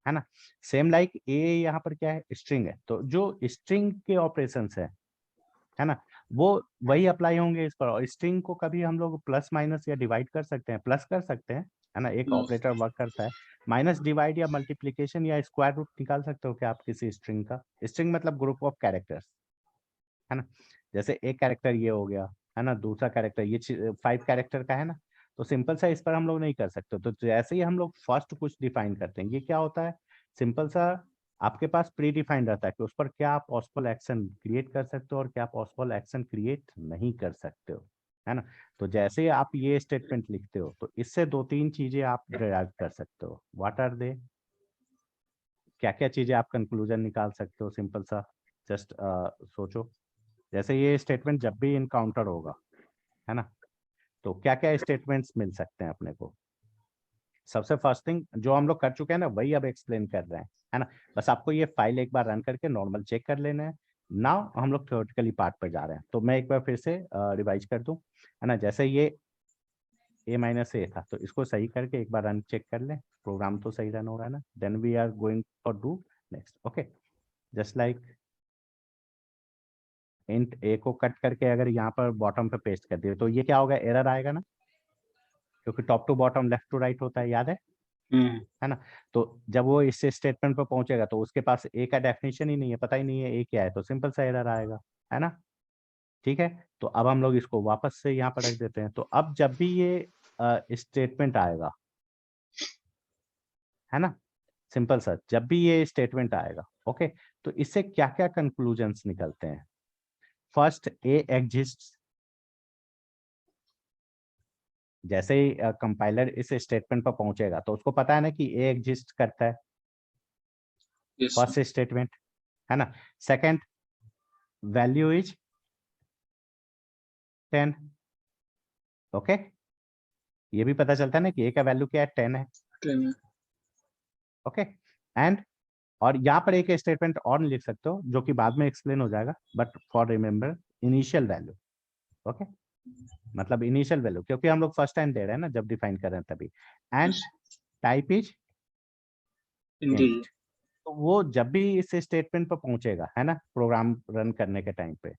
है ना। सेम लाइक ए यहाँ पर क्या है, स्ट्रिंग है, तो जो स्ट्रिंग के ऑपरेशन है ना, वो वही अप्लाई होंगे इस पर। और स्ट्रिंग को कभी हम लोग प्लस माइनस या डिवाइड कर सकते हैं, प्लस कर सकते हैं, है ना, एक ऑपरेटर वर्क करता है। माइनस डिवाइड या मल्टीप्लीकेशन या स्क्वायर रूट निकाल सकते हो क्या आप किसी स्ट्रिंग का, स्ट्रिंग मतलब ग्रुप ऑफ कैरेक्टर्स, है ना। जैसे एक कैरेक्टर ये हो गया, है ना, दूसरा कैरेक्टर ये 5 कैरेक्टर का है ना। तो सिंपल सा इस पर हम लोग नहीं कर सकते। तो जैसे ही हम लोग फर्स्ट कुछ डिफाइन करते हैं, ये क्या होता है, सिंपल सा आपके पास प्री डिफाइंड रहता है कि उस पर क्या पॉसिबल एक्शन क्रिएट कर सकते हो और क्या पॉसिबल एक्शन क्रिएट नहीं कर सकते हो, है ना। तो जैसे ही आप ये स्टेटमेंट लिखते हो, तो इससे 2-3 चीजें आप डिराइव कर सकते हो। व्हाट आर दे, क्या क्या चीजें आप कंक्लूजन निकाल सकते हो, सिंपल सा जस्ट सोचो। जैसे ये स्टेटमेंट जब भी इनकाउंटर होगा, है ना, तो क्या क्या स्टेटमेंट्स मिल सकते हैं अपने को। सबसे फर्स्ट थिंग जो हम लोग कर चुके हैं ना, वही अब एक्सप्लेन कर रहे हैं, है ना। बस आपको ये फाइल एक बार रन करके नॉर्मल चेक कर लेना है। नाउ हम लोग थ्योरेटिकली पार्ट पर जा रहे हैं, तो मैं एक बार फिर से रिवाइज कर दूं, है ना। जैसे ये a - a था, तो इसको सही करके एक बार रन चेक कर लें, प्रोग्राम तो सही रन हो रहा है ना। Then we are going for do next, okay. Just like int a को कट करके अगर यहाँ पर बॉटम पे पेस्ट कर दिए, तो ये क्या होगा, एरर आएगा ना, क्योंकि top to bottom left to right होता है, याद है ना। तो जब वो इस स्टेटमेंट पर पहुंचेगा तो उसके पास ए का डेफिनेशन ही नहीं है, पता ही नहीं है ए क्या है, तो सिंपल सा एरर आएगा, है ना। ठीक है, तो अब हम लोग इसको वापस से यहाँ पर रख देते हैं। तो अब जब भी ये स्टेटमेंट आएगा, है ना, सिंपल सा, जब भी ये स्टेटमेंट आएगा, ओके, तो इससे क्या क्या कंक्लूजन्स निकलते हैं? फर्स्ट, ए एग्जिस्ट। जैसे ही कंपाइलर इस स्टेटमेंट पर पहुंचेगा तो उसको पता है ना कि ए एग्जिस्ट करता है, Yes, sir. फर्स्ट स्टेटमेंट, है ना। सेकंड, वैल्यू इज 10, ओके, ये भी पता चलता है ना कि ए का वैल्यू क्या है, 10 है, 10. ओके। एंड और यहाँ पर एक स्टेटमेंट और लिख सकते हो जो कि बाद में एक्सप्लेन हो जाएगा, but for remember, initial value, okay, मतलब इनिशियल वैल्यू, क्योंकि हम लोग फर्स्ट टाइम दे रहे हैं ना, जब डिफाइन कर रहे हैं तभी। And Yes. Type is Integer. Int. तो वो जब भी इस स्टेटमेंट पर पहुंचेगा, है ना, प्रोग्राम रन करने के टाइम पे,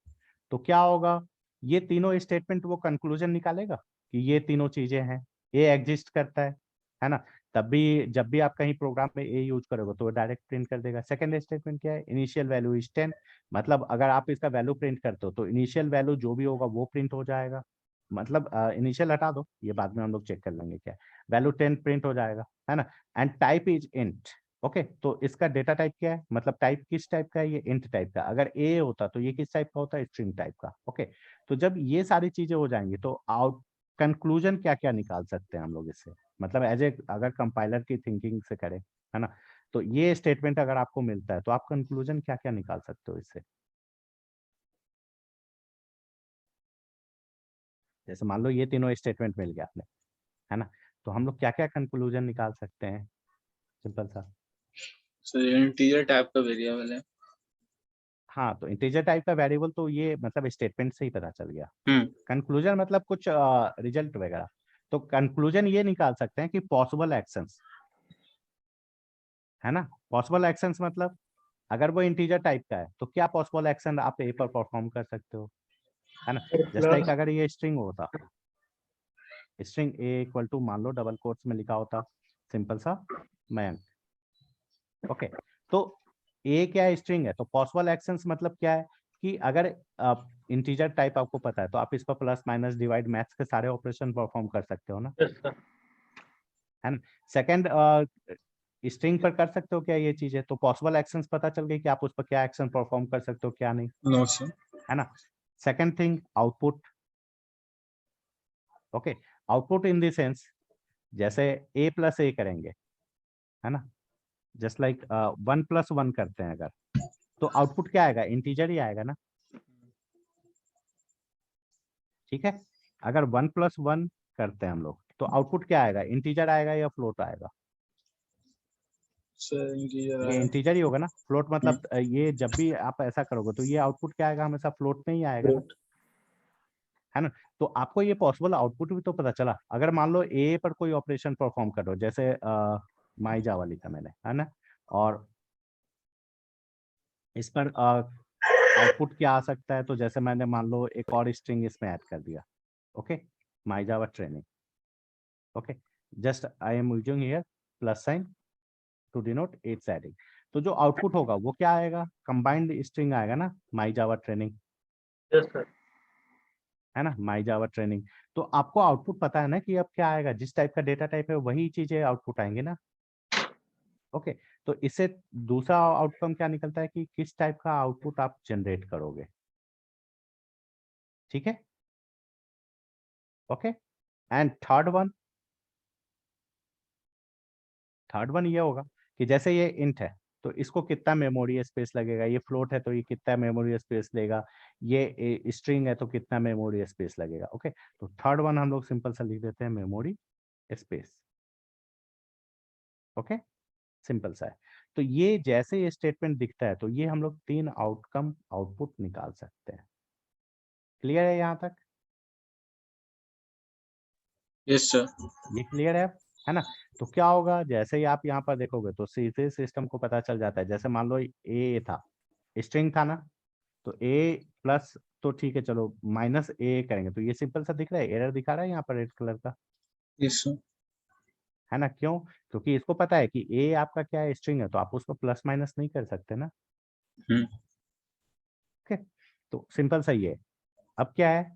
तो क्या होगा, ये तीनों स्टेटमेंट वो कंक्लूजन निकालेगा कि ये तीनों चीजें हैं, ए एग्जिस्ट करता है ना। तब भी जब भी आप कहीं प्रोग्राम में ए यूज करोगे तो वो डायरेक्ट प्रिंट कर देगा। सेकंड स्टेटमेंट क्या है, इनिशियल वैल्यू इज 10, मतलब अगर आप इसका वैल्यू प्रिंट करते हो तो इनिशियल वैल्यू जो भी होगा वो प्रिंट हो जाएगा, मतलब इनिशियल हटा दो, ये बाद में हम लोग चेक कर लेंगे क्या, वैल्यू 10 प्रिंट हो जाएगा, है ना। And type is int, okay, तो इसका डेटा टाइप क्या है, मतलब टाइप किस टाइप का है, ये इंट टाइप का। अगर ए होता तो ये किस टाइप का होता है, स्ट्रिंग टाइप का, ओके। तो जब ये सारी चीजें हो जाएंगी तो आउट कंक्लूजन क्या क्या निकाल सकते हैं हम लोग इससे, मतलब एज ए अगर कंपाइलर की थिंकिंग से करें, है ना, तो ये स्टेटमेंट अगर आपको मिलता है तो आप कंक्लूजन क्या क्या निकाल सकते हो इससे। जैसे मान लो ये तीनों स्टेटमेंट मिल गया आपने, है ना, तो हम लोग क्या क्या कंक्लूजन निकाल सकते हैं, सिंपल सा। So integer type का वेरिएबल है. हाँ, तो इंटीजर टाइप का वेरिएबल तो ये मतलब स्टेटमेंट से ही पता चल गया। हम्म. कंक्लूजन मतलब कुछ रिजल्ट वगैरह, तो कंक्लूजन ये निकाल सकते हैं कि पॉसिबल एक्शंस, है ना। पॉसिबल एक्शंस मतलब अगर वो इंटीजर टाइप का है तो क्या पॉसिबल एक्शन आप ए पर परफॉर्म कर सकते हो, है ना। जस्ट लाइक plus अगर ये स्ट्रिंग होता, स्ट्रिंग ए इक्वल टू मान लो डबल कोट्स में लिखा होता सिंपल सा मयंक, ओके, तो ए क्या है, स्ट्रिंग है, तो पॉसिबल एक्शंस मतलब क्या है कि अगर इंटीजर टाइप आपको पता है तो आप इस पर प्लस माइनस डिवाइड मैथ्स के सारे ऑपरेशन परफॉर्म कर सकते हो ना, yes sir. है ना। सेकंड, स्ट्रिंग पर कर सकते हो क्या ये चीजें, तो पॉसिबल एक्शंस पता चल गई कि आप उस पर क्या एक्शन परफॉर्म कर सकते हो क्या नहीं, No, sir. है ना। Second thing, output, okay, output in the sense जैसे ए प्लस ए करेंगे, है ना, जस्ट लाइक 1+1 करते हैं अगर, तो आउटपुट क्या आएगा, इंटीजर ही आएगा ना, ठीक है। अगर 1+1 करते हैं हम लोग तो आउटपुट क्या आएगा, इंटीजर आएगा या फ्लोट आएगा, Sir integer ये है. इंटीजर ही होगा ना। फ्लोट मतलब ये जब भी आप ऐसा करोगे तो ये आउटपुट क्या आएगा, हमेशा फ्लोट में ही आएगा ना, है ना। तो आपको ये पॉसिबल आउटपुट भी तो पता चला। अगर मान लो ए पर कोई ऑपरेशन परफॉर्म कर रहे हो, जैसे माई जावा लिखा मैंने, है ना, और इस पर आउटपुट क्या आ सकता है, तो जैसे मैंने मान लो एक और स्ट्रिंग इसमें ऐड कर दिया, okay, my Java training, okay, just I am using here plus sign to denote it's adding. तो जो आउटपुट होगा वो क्या आएगा, कंबाइंड स्ट्रिंग आएगा ना, माई जावा ट्रेनिंग, Yes sir. है ना, माई जावा ट्रेनिंग। तो आपको आउटपुट पता है ना कि अब क्या आएगा, जिस टाइप का डेटा टाइप है वही चीजें आउटपुट आएंगे ना, ओके। तो इससे दूसरा आउटकम क्या निकलता है कि किस टाइप का आउटपुट आप जनरेट करोगे, ठीक है, ओके। एंड थर्ड वन ये होगा कि जैसे ये इंट है तो इसको कितना मेमोरी स्पेस लगेगा, ये फ्लोट है तो ये कितना मेमोरी स्पेस लेगा, ये स्ट्रिंग है तो कितना मेमोरी स्पेस लगेगा, ओके। तो थर्ड वन हम लोग सिंपल सा लिख देते हैं मेमोरी स्पेस, ओके, सिंपल सा है। तो ये जैसे ये स्टेटमेंट दिखता है तो ये हम लोग 3 आउटकम आउटपुट निकाल सकते हैं। क्लियर है यहाँ तक, Yes, sir. ये क्लियर है ना। तो क्या होगा, जैसे ही आप यहाँ पर देखोगे तो सीधे सिस्टम को पता चल जाता है, जैसे मान लो ए था, स्ट्रिंग था ना, तो ए प्लस, तो ठीक है चलो माइनस ए करेंगे तो ये सिंपल सा दिख रहा है, एरर दिखा रहा है यहाँ पर रेड कलर का, Yes, sir. है ना। क्यों, क्योंकि इसको पता है कि ए आपका क्या है, स्ट्रिंग है, तो आप उसको प्लस माइनस नहीं कर सकते ना, हम्म. ओके। तो सिंपल सा ये है। अब क्या है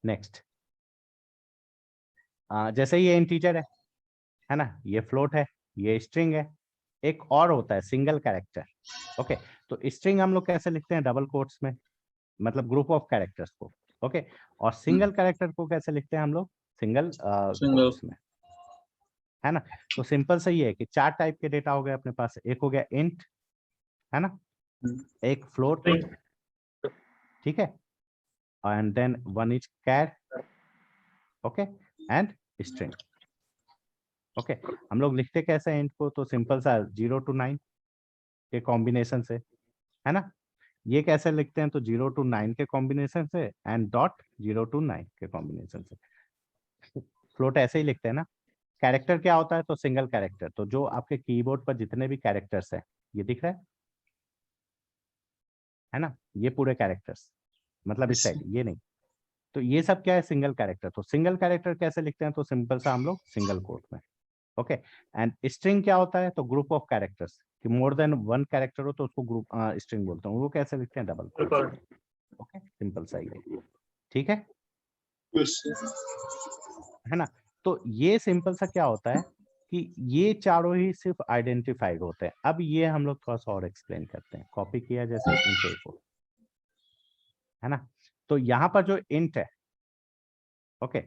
नेक्स्ट, जैसे ये इंटीजर है ना, ये फ्लोट है, ये स्ट्रिंग है, एक और होता है सिंगल कैरेक्टर। ओके, तो स्ट्रिंग हम लोग कैसे लिखते हैं, डबल कोट्स में, मतलब ग्रुप ऑफ कैरेक्टर्स को। ओके, और सिंगल कैरेक्टर को कैसे लिखते हैं हम लोग, सिंगल Single. कोट्स में, है ना। तो सिंपल सही है कि 4 टाइप के डेटा हो गए अपने पास। एक हो गया इंट, है ना, हम्म, एक फ्लोट, ठीक है, and then one is char, okay, and string. Okay, हम लोग लिखते कैसे हैं इंट को, तो सिंपल सा 0 to 9 के कॉम्बिनेशन से, है ना। ये कैसे लिखते हैं, तो 0 to 9 के कॉम्बिनेशन से एंड डॉट 0 to 9 के कॉम्बिनेशन से। फ्लोट ऐसे ही लिखते हैं ना। कैरेक्टर क्या होता है, तो सिंगल कैरेक्टर, तो जो आपके कीबोर्ड पर जितने भी कैरेक्टर्स हैं, ये दिख रहा है ना, ये पूरे कैरेक्टर्स, मतलब इस Yes, साइड ये नहीं, तो ये सब क्या है, सिंगल कैरेक्टर। तो सिंगल कैरेक्टर कैसे लिखते हैं, तो सिंपल सा हम लोग सिंगल कोट में। ओके, एंड स्ट्रिंग क्या होता है, तो ग्रुप ऑफ कैरेक्टर्स, कि मोर देन वन कैरेक्टर हो तो उसको ग्रुप स्ट्रिंग बोलते हैं, वो कैसे लिखते हैं, double quote. Record. Okay, simple सा ही है, ठीक है yes, sir. है ना। तो ये सिंपल सा क्या होता है कि ये चारों ही सिर्फ आइडेंटिफाइड होते हैं। अब ये हम लोग थोड़ा सा और एक्सप्लेन करते हैं, कॉपी किया जैसे इंट ए को, है ना। तो यहाँ पर जो इंट है, ओके,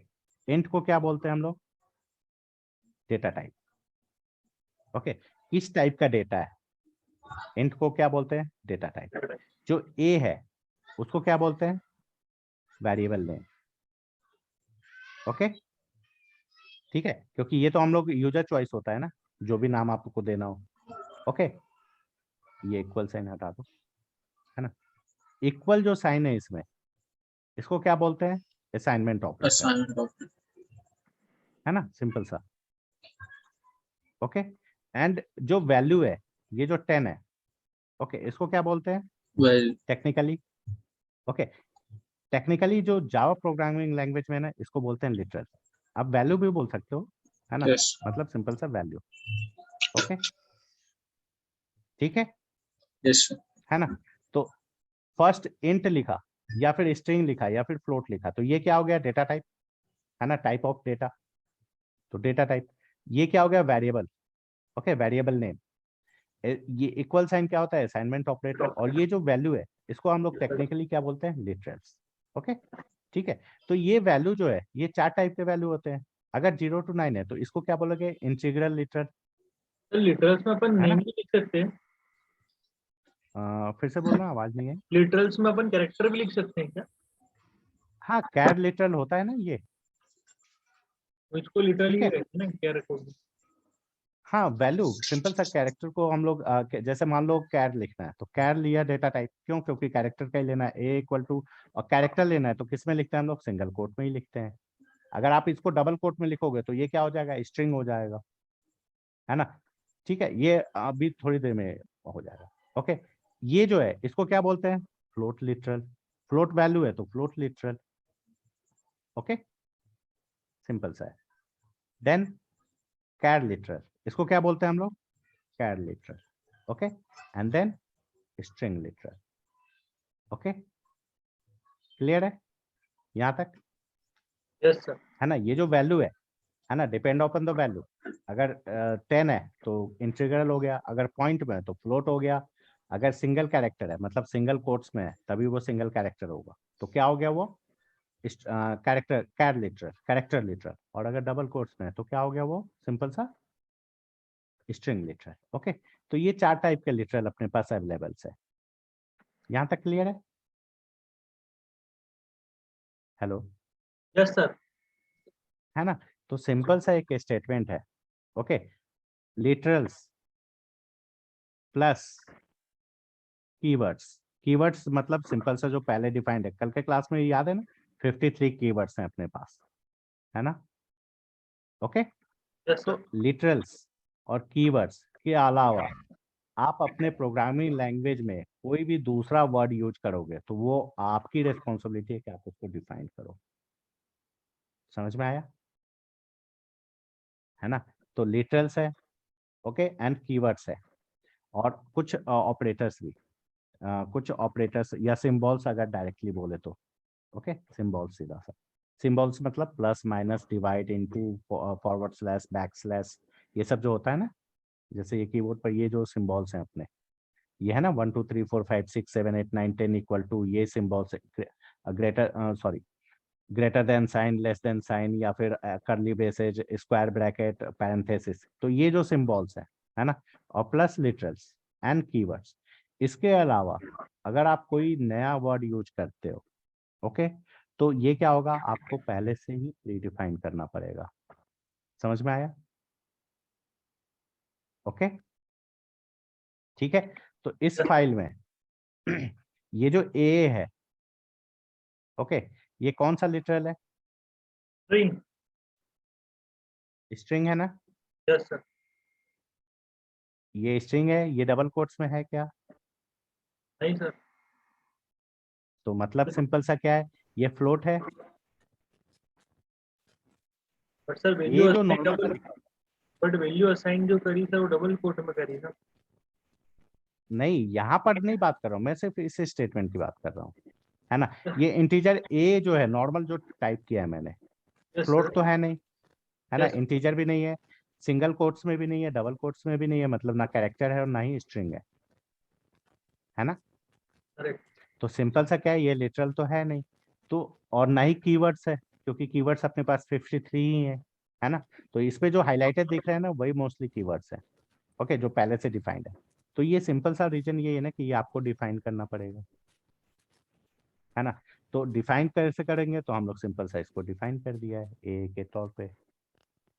इंट को क्या बोलते हैं हम लोग, डेटा टाइप। ओके, किस टाइप का डेटा है, इंट को क्या बोलते हैं, डेटा टाइप। जो ए है उसको क्या बोलते हैं, वेरिएबल नेम। ओके, ठीक है, क्योंकि ये तो हम लोग यूजर चॉइस होता है ना, जो भी नाम आपको देना हो। ओके, ये इक्वल साइन हटा दो, है ना। इक्वल जो साइन है इसमें, इसको क्या बोलते हैं, असाइनमेंट ऑपरेटर, Assignment of है ना, सिंपल सा। ओके, एंड जो वैल्यू है, ये जो 10 है, ओके, इसको क्या बोलते हैं, well, टेक्निकली। ओके, टेक्निकली जो जावा प्रोग्रामिंग लैंग्वेज में है ना, इसको बोलते हैं लिटरल। आप वैल्यू भी बोल सकते हो, है ना, yes, मतलब सिंपल सा वैल्यू। ओके, ठीक yes, sir. है ना। तो फर्स्ट इंट लिखा, या फिर स्ट्रिंग लिखा, या फिर फ्लोट लिखा, तो ये क्या हो गया, डेटा टाइप, है ना, टाइप ऑफ डेटा, तो डेटा टाइप। ये क्या हो गया, वेरिएबल। Okay, variable name. ये इक्वल साइन क्या होता है, असाइनमेंट ऑपरेटर। और ये जो वैल्यू है, इसको हम लोग टेक्निकली क्या बोलते हैं, लिटरल्स। ओके, ठीक है। तो ये वैल्यू जो है, ये 4 टाइप के वैल्यू होते हैं। अगर 0 to 9 है तो इसको क्या बोलोगे, इंटीग्रल लिटरल, तो लिटरल्स में अपन है नेम ना। भी लिख सकते हैं, फिर से बोलना, आवाज नहीं है। लिटरल्स में अपन कैरेक्टर भी लिख सकते हैं क्या? हाँ, कैर लिटरल होता है ना ये, तो इसको लिटरली ठीक है। रहते हैं ना, क्या रखोगे? हाँ, वैल्यू सिंपल सा, कैरेक्टर को हम लोग जैसे मान लो कैर लिखना है, तो कैर लिया डेटा टाइप, क्यों, क्योंकि कैरेक्टर का ही लेना है, ए इक्वल टू, और कैरेक्टर लेना है तो किस में लिखते हैं हम लोग, सिंगल कोट में ही लिखते हैं। अगर आप इसको डबल कोट में लिखोगे तो ये क्या हो जाएगा, स्ट्रिंग हो जाएगा, है ना, ठीक है। ये अभी थोड़ी देर में हो जाएगा। ओके, ये जो है इसको क्या बोलते हैं, फ्लोट लिटरल। फ्लोट वैल्यू है तो फ्लोट लिटरल। ओके, सिंपल सा है। देन कैर लिटरल, इसको क्या बोलते हैं हम लोग, char literal. Okay, and then string literal. Okay, clear है यहाँ तक, यस सर। है ना। ये जो वैल्यू है ना, डिपेंड ऑन द वैल्यू। अगर 10 है तो इंटीग्रल हो गया, अगर पॉइंट में है तो फ्लोट हो गया, अगर सिंगल कैरेक्टर है मतलब सिंगल कोट्स में है तभी वो सिंगल कैरेक्टर होगा, तो क्या हो गया वो, कैरेक्टर, कैर लिटरल, कैरेक्टर लिटरल। और अगर डबल कोट्स में है तो क्या हो गया वो, सिंपल सा स्ट्रिंग लिटरल। ओके, तो ये 4 टाइप के लिटरल अपने पास अवेलेबल है। यहाँ तक क्लियर है, हेलो, यस सर। है ना। तो सिंपल सा एक स्टेटमेंट है, okay, literals plus keywords. Keywords मतलब सिंपल सा जो पहले डिफाइंड है, कल के क्लास में याद है ना, 53 कीवर्ड्स हैं अपने पास, है ना। ओके, यस तो सर। लिटरल्स और कीवर्ड्स के अलावा आप अपने प्रोग्रामिंग लैंग्वेज में कोई भी दूसरा वर्ड यूज करोगे तो वो आपकी रिस्पॉन्सिबिलिटी है कि आप उसको डिफाइन करो। समझ में आया, है ना। तो लिटरल्स है, ओके, एंड कीवर्ड्स है, और कुछ ऑपरेटर्स भी, कुछ ऑपरेटर्स या सिंबल्स अगर डायरेक्टली बोले तो, ओके, सिंबल्स, सीधा सा सिंबल्स मतलब plus minus divide into forward slash back slash, ये सब जो होता है ना, जैसे ये कीबोर्ड पर ये जो सिंबल्स हैं अपने, ये है ना 1 2 3 4 5 6 7 8 9 10 इक्वल टू, ये symbols greater sorry greater than sign, less than sign, या फिर करली ब्रेसेज, स्क्वायर ब्रैकेट, पैरेंथेसिस, तो ये जो सिंबल्स है ना, और प्लस लिटरल्स एंड कीवर्ड्स। इसके अलावा अगर आप कोई नया वर्ड यूज करते हो, ओके, तो ये क्या होगा, आपको पहले से ही प्रीडिफाइन करना पड़ेगा। समझ में आया? ओके, ठीक है। तो इस फाइल में ये जो ए है, ओके, ये कौन सा लिटरल है? String. स्ट्रिंग है ना? Yes, sir. ये स्ट्रिंग है, ये डबल कोट्स में है क्या? नहीं सर. तो मतलब सिंपल सा क्या है, ये फ्लोट है। बट सर ये वैल्यू जो assign normal, but value assign जो करी सर वो डबल कोट में करी ना. नहीं यहाँ पर नहीं बात कर रहा हूँ मैं, सिर्फ इस स्टेटमेंट की बात कर रहा हूँ, है ना। ये इंटीजर ए जो है नॉर्मल जो टाइप किया है मैंने, यस फ्लोट सर. तो है नहीं, है ना, Yes. इंटीजर भी नहीं है, सिंगल कोट्स में भी नहीं है, डबल कोट्स में भी नहीं है, मतलब ना कैरेक्टर है और ना ही स्ट्रिंग है ना। करेक्ट. तो सिंपल सा क्या है, ये लिटरल तो है नहीं, तो और ना ही कीवर्ड्स है, क्योंकि कीवर्ड्स अपने पास 53 ही है ना। तो इसमें जो हाईलाइटेड दिख रहे हैं ना, वही मोस्टली कीवर्ड्स है, ओके, जो पहले से डिफाइंड है। तो ये सिंपल सा रीजन ये है ना कि ये आपको डिफाइन करना पड़ेगा, है ना। तो डिफाइन कैसे करेंगे, तो हम लोग सिंपल सा इसको डिफाइन कर दिया है ए के तौर पे।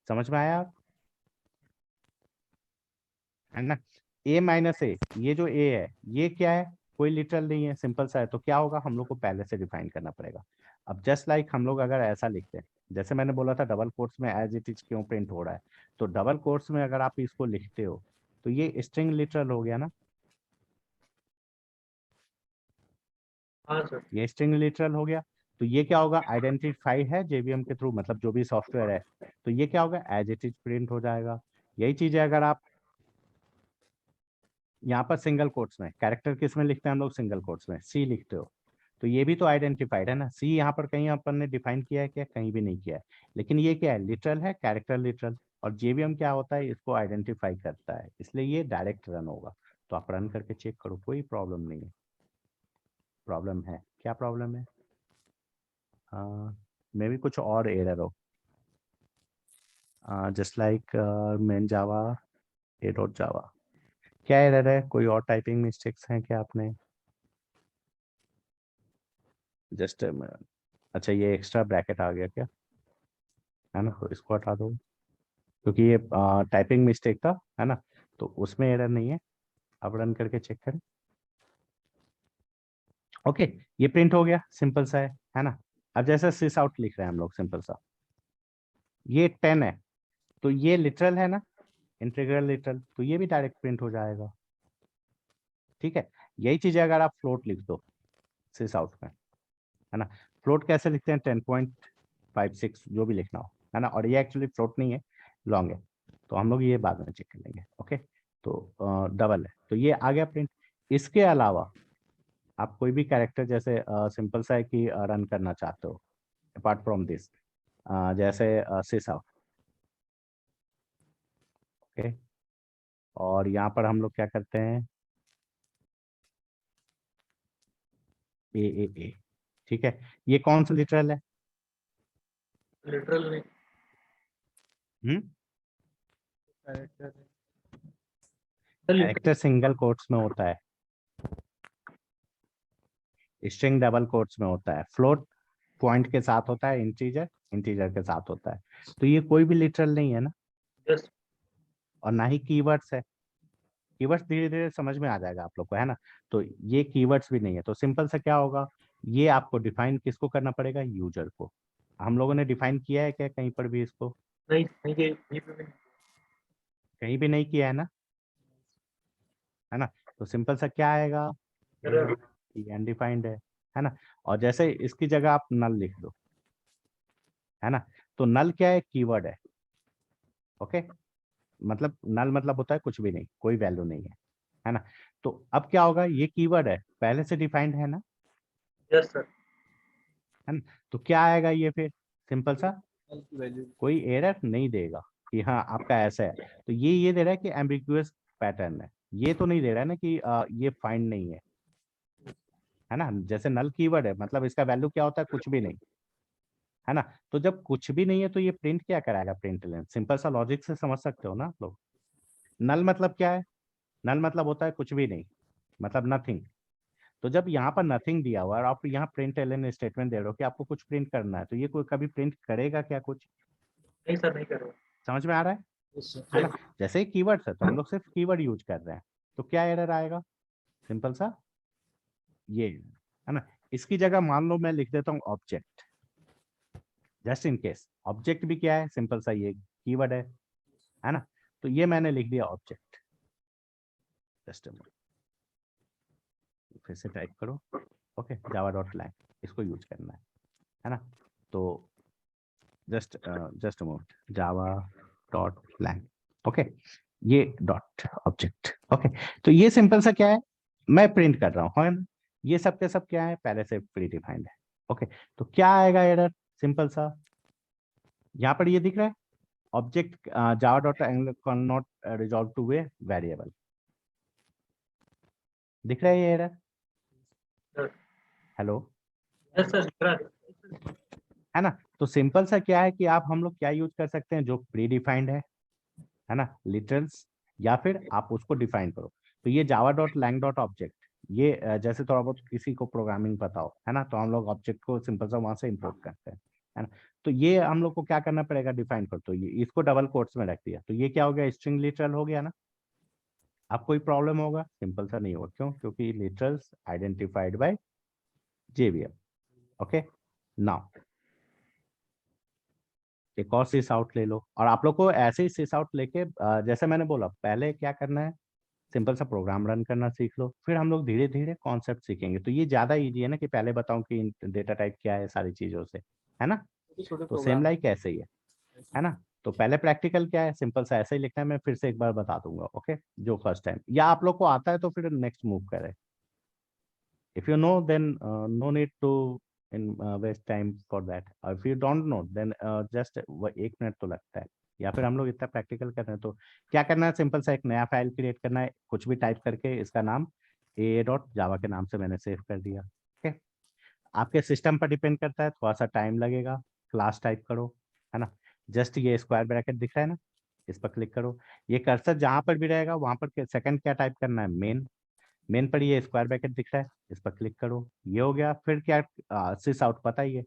समझ में आया आप? है ना। ए माइनस ए, ये जो ए है ये क्या है, कोई लिटरल नहीं है, सिंपल सा है, तो क्या होगा, हम लोग को पहले से डिफाइन करना पड़ेगा। अब जस्ट लाइक हम लोग अगर ऐसा लिखते हैं, जैसे मैंने बोला था डबल कोट्स में एज इट इज क्यों प्रिंट हो रहा है, तो डबल कोट्स में अगर आप इसको लिखते हो तो ये स्ट्रिंग लिटरल हो गया ना, हाँ सर. ये स्ट्रिंग लिटरल हो गया। तो ये क्या होगा, आइडेंटिफाई है जेवीएम के थ्रू, मतलब जो भी सॉफ्टवेयर है, तो ये क्या होगा, एज इट इज प्रिंट हो जाएगा। यही चीज है अगर आप यहाँ पर सिंगल कोट्स में, कैरेक्टर किस में लिखते हैं हम लोग, सिंगल कोट्स में सी लिखते हो, तो ये भी तो आइडेंटिफाइड है ना। सी यहाँ पर कहीं अपन ने डिफाइन किया है क्या, कहीं भी नहीं किया है, लेकिन ये क्या है, लिटरल है, कैरेक्टर लिटरल, और जेवीएम क्या होता है, इसको आइडेंटिफाई करता है, इसलिए ये डायरेक्ट रन होगा। तो आप रन करके चेक करो, कोई प्रॉब्लम नहीं है। प्रॉब्लम है क्या, प्रॉब्लम है? मे भी कुछ और एरर हो, जस्ट लाइक मेन जावा ए डॉट जावा, क्या एरर है, कोई और टाइपिंग मिस्टेक्स हैं क्या आपने? जस्ट अच्छा, ये एक्स्ट्रा ब्रैकेट आ गया क्या, है ना, तो इसको हटा दो, क्योंकि ये टाइपिंग मिस्टेक था, है ना, तो उसमें एरर नहीं है। अब रन करके चेक करें। ओके, ये प्रिंट हो गया, सिंपल सा है ना। अब जैसे सिस आउट लिख रहे हैं हम लोग, सिंपल सा, ये 10 है, तो ये लिटरल है ना, इंटीग्रल लिटरल, तो ये भी डायरेक्ट प्रिंट हो जाएगा। ठीक है, यही चीज है अगर आप फ्लोट लिख दो सिस आउट में, है ना। फ्लोट कैसे लिखते हैं, 10.56 जो भी लिखना हो, है ना, और ये एक्चुअली फ्लोट नहीं है, लॉन्ग है, तो हम लोग ये बाद में चेक कर लेंगे। ओके, तो डबल है, तो ये आ गया प्रिंट। इसके अलावा आप कोई भी कैरेक्टर, जैसे सिंपल सा है कि रन करना चाहते हो अपार्ट फ्रॉम दिस, जैसे सिस आउट, ओके, और यहाँ पर हम लोग क्या करते हैं, ए, ठीक है, ये कौन सा लिटरल है? लिटरल नहीं. Hmm, character sir. Character single quotes में होता है, स्ट्रिंग डबल कोट्स में होता है, फ्लोट पॉइंट के साथ होता है, इंटीजर इंटीजर के साथ होता है, तो ये कोई भी लिटरल नहीं है ना, यस. और ना ही कीवर्ड्स है। कीवर्ड्स धीरे धीरे समझ में आ जाएगा आप लोग को, है ना। तो ये कीवर्ड्स भी नहीं है, तो सिंपल सा क्या होगा, ये आपको डिफाइन किसको करना पड़ेगा, यूजर को। हम लोगों ने डिफाइन किया है क्या कहीं पर भी इसको? नहीं नहीं के ये पे नहीं. कहीं भी नहीं किया है ना। तो सिंपल सा क्या आएगा, Error. अनडिफाइंड है ना। और जैसे इसकी जगह आप नल लिख दो, है ना, तो नल क्या है, कीवर्ड है, ओके, मतलब नल मतलब होता है कुछ भी नहीं, कोई वैल्यू नहीं है ना। तो अब क्या होगा, ये कीवर्ड है, पहले से डिफाइंड है ना, यस सर. है ना, तो क्या आएगा ये फिर, सिंपल सा वैल्यू. कोई एरर नहीं देगा, कि हाँ आपका ऐसा है, तो ये दे रहा है कि एम्बिगुअस पैटर्न है, ये तो नहीं दे रहा है ना कि ये फाइंड नहीं है ना। जैसे नल कीवर्ड है, मतलब इसका वैल्यू क्या होता है, कुछ भी नहीं, है ना। तो जब कुछ भी नहीं है तो ये प्रिंट क्या कराएगा, प्रिंट लेन। सिंपल सा लॉजिक से समझ सकते हो ना आप लोग। नल मतलब क्या है, नल मतलब होता है कुछ भी नहीं, मतलब नथिंग। तो जब यहाँ पर नथिंग दिया हुआ है और आप यहाँ प्रिंट एलन स्टेटमेंट दे रहे हो कि आपको कुछ प्रिंट करना है, तो ये कोई कभी प्रिंट करेगा क्या कुछ, नहीं सर, नहीं करो। समझ में आ रहा Yes, sir. है ना। जैसे ही कीवर्ड है तो हम लोग सिर्फ कीवर्ड यूज कर रहे हैं, तो क्या एरर आएगा, सिंपल सा ये, है ना। इसकी जगह मान लो मैं लिख देता हूँ object, just in case. Object भी क्या है, सिंपल सा ये कीवर्ड है ना। तो ये मैंने लिख दिया ऑब्जेक्ट, जस्ट फिर से टाइप करो, ओके, जावा डॉट लैंग, इसको यूज करना है ना। तो just moment, Java dot lang, okay, ये डॉट ऑब्जेक्ट, ओके। तो ये सिंपल सा क्या है, मैं प्रिंट कर रहा हूँ, है ना। ये सब के सब क्या है, पहले से प्री डिफाइंड है, ओके। तो क्या आएगा एरर, सिंपल सा यहाँ पर ये दिख रहा है, object Java dot cannot resolve to a variable, दिख रहा है ये error, sir, hello, yes sir, दिख रहा है। है ना। तो सिंपल सा क्या है कि आप हम लोग क्या यूज कर सकते हैं, जो प्री डिफाइंड है ना, लिटरल्स, या फिर आप उसको डिफाइन करो। तो ये Java dot lang dot object, ये जैसे थोड़ा बहुत किसी को प्रोग्रामिंग पता हो, है ना, तो हम लोग ऑब्जेक्ट को सिंपल सा वहां से इंपोर्ट करते हैं, है ना। तो ये हम लोग को क्या करना पड़ेगा, डिफाइन कर, तो ये इसको डबल कोट्स में रख दिया, तो ये क्या हो गया, स्ट्रिंग लिटरल हो गया ना। अब कोई प्रॉब्लम होगा, सिंपल सा नहीं होगा, क्यों, क्योंकि literals identified by JVM, okay. Now एक और सिस आउट ले लो, और आप लोग को ऐसे ही सिस आउट लेके जैसे मैंने बोला, पहले क्या करना है, सिंपल सा प्रोग्राम रन करना सीख लो, फिर हम लोग धीरे धीरे कॉन्सेप्ट सीखेंगे। तो ये ज्यादा इजी है ना कि पहले बताऊं कि डेटा टाइप क्या है सारी चीजों से, है ना। तो सेम लाइक ऐसे ही है ना। तो पहले प्रैक्टिकल क्या है, सिंपल सा ऐसे ही लिखना है, मैं फिर से एक बार बता दूंगा, ओके। जो फर्स्ट टाइम या आप लोग को आता है तो फिर नेक्स्ट मूव करें, if you know then no need to waste time for that, if you don't know then just 1 minute तो लगता है, या फिर हम लोग इतना प्रैक्टिकल कर रहे हैं तो क्या करना है, सिंपल सा एक नया फाइल क्रिएट करना है, कुछ भी टाइप करके, इसका नाम a.java के नाम से मैंने सेव कर दिया, ओके। आपके सिस्टम पर डिपेंड करता है, थोड़ा सा टाइम लगेगा। क्लास टाइप करो, है ना, जस्ट ये स्क्वायर ब्रैकेट दिख रहा है ना, इस पर क्लिक करो। ये कर्सर जहां पर भी रहेगा वहां पर सेकंड क्या टाइप करना है, मेन। मेन पर ये स्क्वायर ब्रैकेट दिख रहा है, इस पर क्लिक करो, ये हो गया। फिर क्या, सिस आउट पता ही है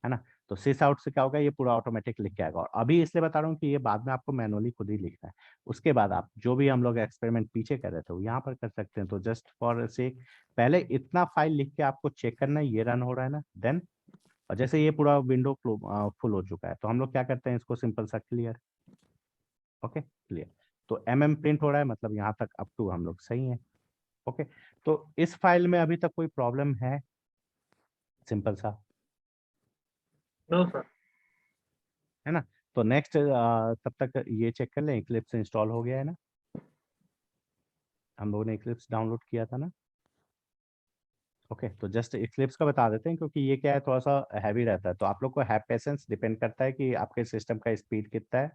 ना। तो सिस आउट से क्या होगा, ये पूरा ऑटोमेटिक लिख के आएगा, और अभी इसलिए बता रहा हूँ कि ये बाद में आपको मैनुअली खुद ही लिखना है। उसके बाद आप जो भी हम लोग एक्सपेरिमेंट पीछे कर रहे थे वो यहाँ पर कर सकते हैं। तो जस्ट फॉर से पहले इतना फाइल लिख के आपको चेक करना है, ये रन हो रहा है ना, देन और जैसे ये पूरा विंडो फुल हो चुका है तो हम लोग क्या करते हैं, इसको सिंपल सा क्लियर, ओके, क्लियर। तो प्रिंट हो रहा है, मतलब यहाँ तक अप टू हम लोग सही है, ओके। तो इस फाइल में अभी तक कोई प्रॉब्लम है, सिंपल सा, नो सर। है ना। तो नेक्स्ट तब तक ये चेक कर लें, इक्लिप्स इंस्टॉल हो गया है ना, हम लोगों ने इक्लिप्स डाउनलोड किया था ना, ओके। तो जस्ट इक्लिप्स का बता देते हैं, क्योंकि ये क्या है, थोड़ा सा हैवी रहता है, तो आप लोग को हैव पेशेंस, डिपेंड करता है कि आपके सिस्टम का स्पीड कितना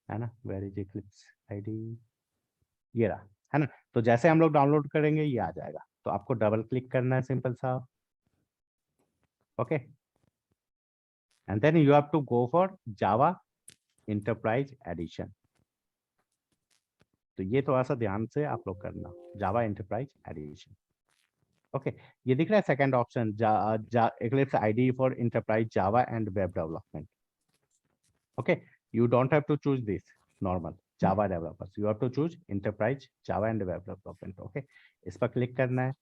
है ना। वेयर इज इक्लिप्स आईडी, ये रहा, है ना। तो जैसे हम लोग डाउनलोड करेंगे ये आ जाएगा, तो आपको डबल क्लिक करना है, सिंपल सा, okay. And then you have to go for Java enterprise edition. तो ये थोड़ा सा ध्यान से आप लोग करना, जावा इंटरप्राइज एडिशन, ओके। ये दिख रहा है second option, Eclipse ID for enterprise Java and web development, okay. You don't have to choose this normal Java developers, you have to choose enterprise Java and web development, okay. इस पर click करना है।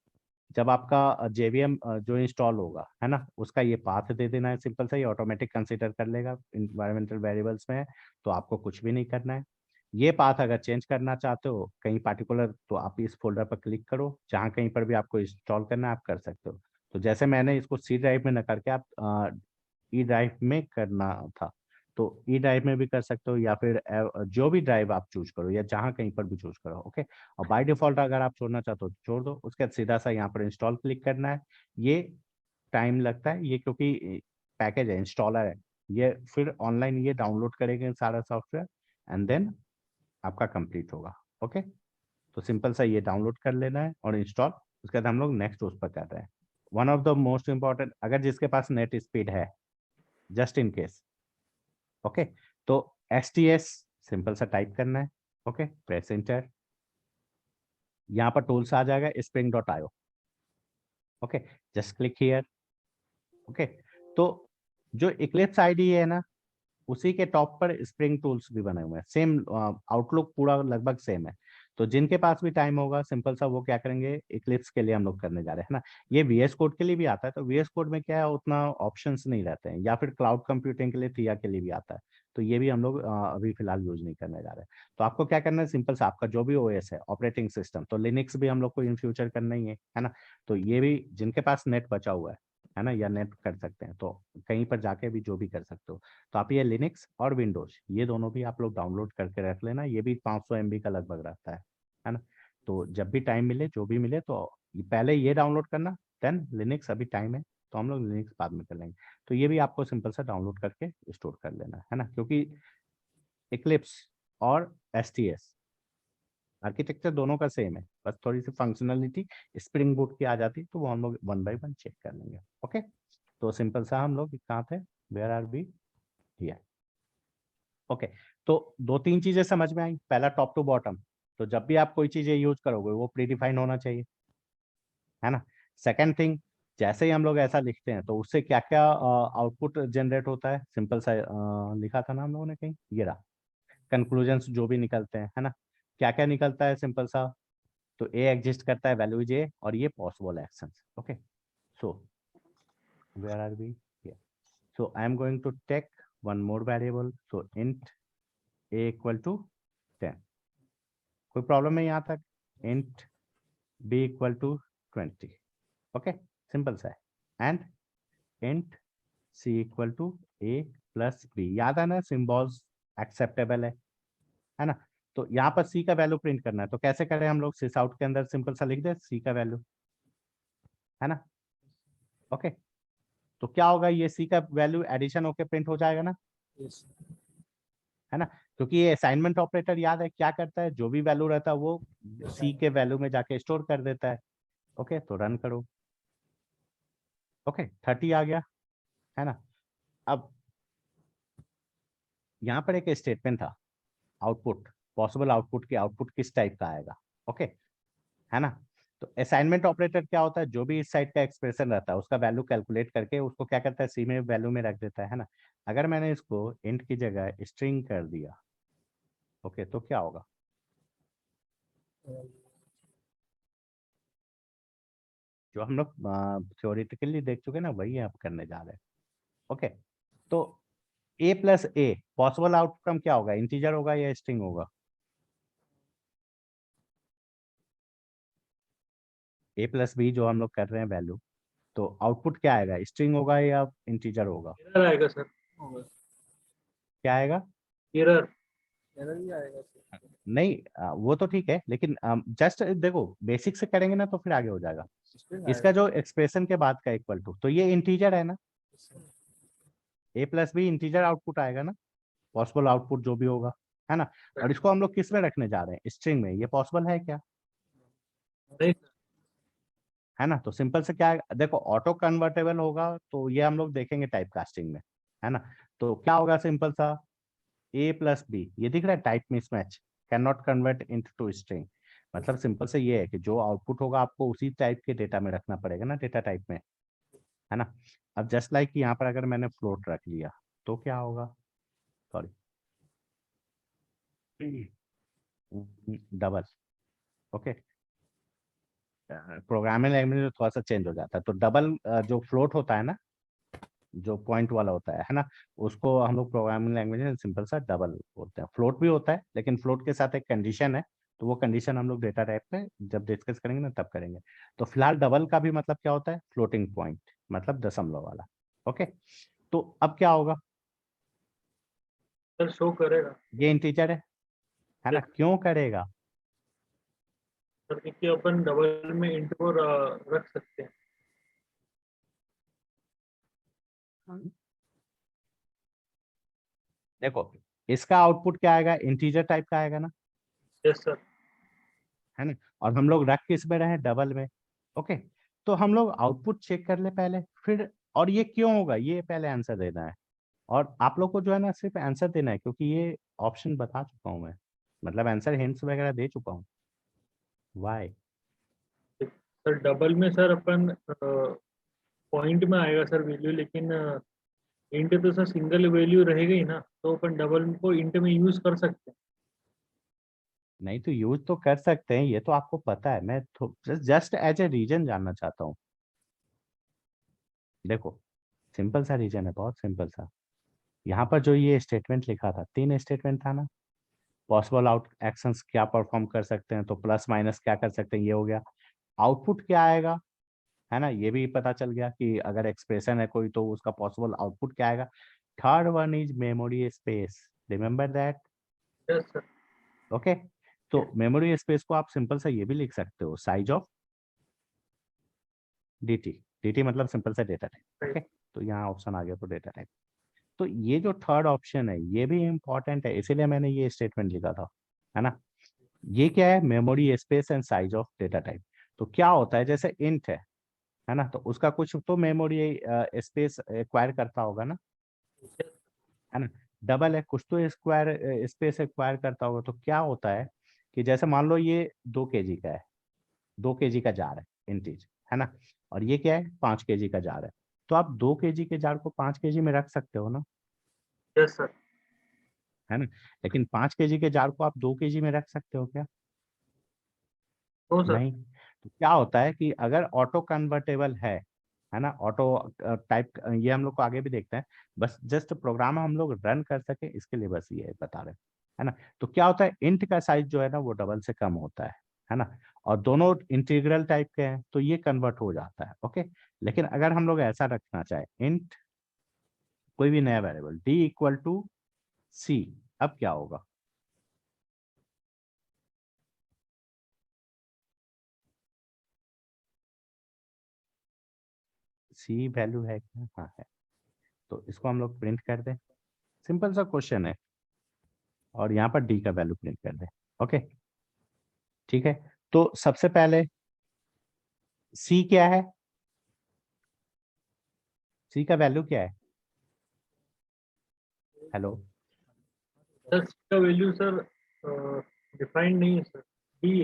जब आपका JVM जो install होगा, है ना, उसका ये पाथ दे देना है, सिंपल सा, ये ऑटोमेटिक कंसीडर कर लेगा, इन्वायरमेंटल वेरिएबल्स में है, तो आपको कुछ भी नहीं करना है। ये पाथ अगर चेंज करना चाहते हो कहीं पार्टिकुलर, तो आप इस फोल्डर पर क्लिक करो, जहाँ कहीं पर भी आपको इंस्टॉल करना है आप कर सकते हो। तो जैसे मैंने इसको C ड्राइव में न करके आप E ड्राइव में करना था, तो E ड्राइव में भी कर सकते हो, या फिर जो भी ड्राइव आप चूज करो, या जहाँ कहीं पर भी चूज करो, ओके। और बाय डिफॉल्ट अगर आप छोड़ना चाहते हो तो छोड़ दो, उसके बाद सीधा सा यहाँ पर इंस्टॉल क्लिक करना है। ये टाइम लगता है, ये क्योंकि पैकेज है, इंस्टॉलर है, ये फिर ऑनलाइन ये डाउनलोड करेंगे सारा सॉफ्टवेयर, एंड देन आपका कंप्लीट होगा। ओके, तो सिंपल सा ये डाउनलोड कर लेना है और इंस्टॉल, उसके बाद हम लोग नेक्स्ट उस पर कर रहे हैं। One of the most important, अगर जिसके पास नेट स्पीड है, जस्ट इन केस, ओके, तो STS सिंपल सा टाइप करना है। ओके, प्रेस एंटर, यहाँ पर टूल्स आ जाएगा spring.io। Okay, just click here. Okay, तो जो इक्लिप्स आईडी है ना, उसी के टॉप पर स्प्रिंग टूल्स भी बने हुए हैं, सेम आउटलुक पूरा लगभग सेम है। तो जिनके पास भी टाइम होगा, सिंपल सा वो क्या करेंगे, इक्लिप्स के लिए हम लोग करने जा रहे हैं, है ना। ये VS कोड के लिए भी आता है, तो VS कोड में क्या है, उतना ऑप्शंस नहीं रहते हैं, या फिर क्लाउड कंप्यूटिंग के लिए थिया के लिए भी आता है, तो ये भी हम लोग अभी फिलहाल यूज नहीं करने जा रहे हैं। तो आपको क्या करना है, सिंपल सा आपका जो भी OS है, ऑपरेटिंग सिस्टम, तो लिनक्स भी हम लोग को इन फ्यूचर करना ही है ना। तो ये भी जिनके पास नेट बचा हुआ है ना, या नेट कर सकते हैं, तो कहीं पर जाके भी जो भी कर सकते हो। तो आप ये लिनक्स और विंडोज, ये दोनों भी आप लोग डाउनलोड करके रख लेना, ये भी 500 MB का लगभग रहता है ना। तो जब भी टाइम मिले, जो भी मिले, तो पहले ये डाउनलोड करना, देन लिनक्स, अभी टाइम है तो हम लोग लिनक्स बाद में कर लेंगे। तो ये भी आपको सिंपल सा डाउनलोड करके स्टोर कर लेना है ना, क्योंकि इक्लिप्स और STS आर्किटेक्चर दोनों का सेम है, बस थोड़ी सी फंक्शनलिटी स्प्रिंग बूट की आ जाती है, तो वो हम लोग 1 by 1 चेक कर लेंगे। ओके, तो सिंपल सा हम लोग कहाँ थे, where are we here. Okay, तो 2-3 चीजें समझ में आई। पहला, टॉप टू बॉटम, तो जब भी आप कोई चीजें यूज करोगे वो प्री डिफाइन होना चाहिए, है ना। सेकंड थिंग, जैसे ही हम लोग ऐसा लिखते हैं तो उससे क्या क्या आउटपुट जनरेट होता है, सिंपल सा लिखा था ना हम लोगों ने कहीं, ये रहा, कंक्लूजन्स जो भी निकलते हैं, है ना। क्या क्या निकलता है, सिंपल सा, तो A एग्जिस्ट करता है, वैल्यू J, और ये possible actions. Okay, so where are we here, so I am going to take one more variable, so int A equal to 10, कोई प्रॉब्लम नहीं यहाँ तक, int B equal to 20। Okay, simple सा है, and int C equal to A plus B, याद है ना, symbols acceptable है ना। तो यहाँ पर C का वैल्यू प्रिंट करना है, तो कैसे करें हम लोग, सिस आउट के अंदर सिंपल सा लिख दे C का वैल्यू, है ना। ओके, तो क्या होगा, ये C का वैल्यू एडिशन होके प्रिंट हो जाएगा ना, है ना। क्योंकि ये असाइनमेंट ऑपरेटर याद है क्या करता है, जो भी वैल्यू रहता है वो C के वैल्यू में जाके स्टोर कर देता है। ओके, तो रन करो। ओके, 30 आ गया, है ना। अब यहाँ पर एक स्टेटमेंट था, आउटपुट, पॉसिबल आउटपुट की आउटपुट किस टाइप का आएगा। ओके, है ना। तो असाइनमेंट ऑपरेटर क्या होता है, जो भी इस साइड का एक्सप्रेशन रहता है उसका वैल्यू कैलकुलेट करके उसको क्या करता है, C में वैल्यू में रख देता है ना। अगर मैंने इसको इंट की जगह स्ट्रिंग कर दिया, ओके, तो क्या होगा, जो हम लोग थ्योरेटिकली देख चुके ना, वही आप करने जा रहे हैं। ओके, तो A plus A, possible outcome क्या होगा, इंटीजर होगा या स्ट्रिंग होगा, A प्लस B जो हम लोग कर रहे हैं वैल्यू, तो आउटपुट क्या आएगा, स्ट्रिंग होगा या इंटीजर होगा, एरर आएगा सर, क्या आएगा। एरर एरर ही आएगा सर। नहीं, वो तो ठीक है, लेकिन जस्ट देखो बेसिक से करेंगे ना तो फिर आगे हो जाएगा। इसका जो एक्सप्रेशन के बाद का इक्वल टू, तो ये इंटीजर है ना, A plus B integer output आएगा ना, पॉसिबल आउटपुट जो भी होगा, है ना। और इसको हम लोग किस में रखने जा रहे हैं, स्ट्रिंग में, ये पॉसिबल है क्या, नहीं सर, है ना। तो सिंपल से क्या है, देखो ऑटो कन्वर्टेबल होगा तो ये हम लोग देखेंगे टाइप कास्टिंग में, है ना। तो क्या होगा, सिंपल सा A प्लस B, ये दिख रहा है type mismatch, can not convert into string, मतलब सिंपल से ये है कि जो आउटपुट होगा आपको उसी टाइप के डेटा में रखना पड़ेगा ना, डेटा टाइप में, है ना। अब जस्ट लाइक यहाँ पर अगर मैंने फ्लोट रख लिया तो क्या होगा, sorry, double. Okay, programming language में थोड़ा सा चेंज हो जाता है, तो डबल जो फ्लोट होता है ना, जो पॉइंट वाला होता है ना, उसको हम लोग प्रोग्रामिंग लैंग्वेज में सिंपल सा डबल बोलते हैं। फ्लोट भी होता है, लेकिन फ्लोट के साथ एक कंडीशन है, तो वो कंडीशन हम लोग डेटा टाइप पे जब डिस्कस करेंगे ना तब करेंगे। तो फिलहाल डबल का भी मतलब क्या होता है, फ्लोटिंग पॉइंट, मतलब दशमलव वाला। ओके, तो अब क्या होगा, सर शो करेगा ये इंटीजर है ना, क्यों करेगा, सर, क्योंकि अपन डबल में इंटू रख सकते हैं। देखो इसका आउटपुट क्या आएगा, इंटीजर टाइप का आएगा ना, यस सर। है ना। और हम लोग रख किस में रहे, डबल में। ओके, तो हम लोग आउटपुट चेक कर ले पहले, फिर और ये क्यों होगा ये पहले आंसर देना है। और आप लोग को जो है ना सिर्फ आंसर देना है, क्योंकि ये ऑप्शन बता चुका हूँ मैं, मतलब आंसर हिंट्स वगैरह दे चुका हूँ। वाई? सर डबल में सर अपन पॉइंट में आएगा सर वैल्यू, लेकिन इंट तो सर सिंगल वैल्यू रहेगा ही ना, तो अपन डबल को इंट में यूज कर सकते हैं। नहीं तो यूज तो कर सकते हैं, ये तो आपको पता है, मैं जस्ट एज ए रीजन जानना चाहता हूँ। देखो सिंपल सा रीजन है, बहुत सिंपल सा। यहाँ पर जो ये स्टेटमेंट लिखा था, 3 स्टेटमेंट था ना, पॉसिबल आउट एक्शंस क्या परफॉर्म कर सकते हैं, तो प्लस माइनस क्या कर सकते हैं, ये हो गया। आउटपुट क्या आएगा, है ना, ये भी पता चल गया कि अगर एक्सप्रेशन है कोई तो उसका पॉसिबल आउटपुट क्या आएगा। Third one is memory space, remember that. Yes sir. Okay, तो मेमोरी स्पेस को आप सिंपल सा ये भी लिख सकते हो, साइज ऑफ dt। dt मतलब सिंपल सा डेटा टाइप। ओके, तो यहाँ ऑप्शन आ गया तो डेटा टाइप। तो ये जो थर्ड ऑप्शन है ये भी इंपॉर्टेंट है, इसीलिए मैंने ये स्टेटमेंट लिखा था, है ना। ये क्या है, memory space and size of data type. तो क्या होता है, जैसे इंट है ना, तो उसका कुछ तो मेमोरी स्पेस एक्वायर करता होगा ना, है ना। डबल है, कुछ तो स्क्वायर स्पेस एक्वायर करता होगा। तो क्या होता है कि जैसे मान लो ये 2 kg का है, 2 kg का जार है इंटीज, है ना, और ये क्या है 5 kg का जार है। तो आप 2 kg के जार को 5 kg में रख सकते हो ना, यस सर। है ना। लेकिन 5 kg के जार को आप 2 kg में रख सकते हो क्या? No sir. नहीं। तो क्या होता है कि अगर ऑटो कन्वर्टेबल है ना, ऑटो टाइप, ये हम लोग को आगे भी देखते हैं, बस जस्ट प्रोग्राम हम लोग रन कर सके इसके लिए बस ये बता रहे हैं, है ना। तो क्या होता है, इंट का साइज जो है ना वो डबल से कम होता है ना, और दोनों इंटीग्रल टाइप के हैं तो ये कन्वर्ट हो जाता है। ओके, लेकिन अगर हम लोग ऐसा रखना चाहे, इंट कोई भी नया वेरिएबल डी इक्वल टू सी, अब क्या होगा, सी वैल्यू है क्या, हाँ है, तो इसको हम लोग प्रिंट कर दें, सिंपल सा क्वेश्चन है, और यहाँ पर डी का वैल्यू प्रिंट कर दें। ओके, ठीक है। तो सबसे पहले सी क्या है, सी का वैल्यू क्या है, हेलो, सर इसका वैल्यू सर डिफाइंड नहीं है सर, डी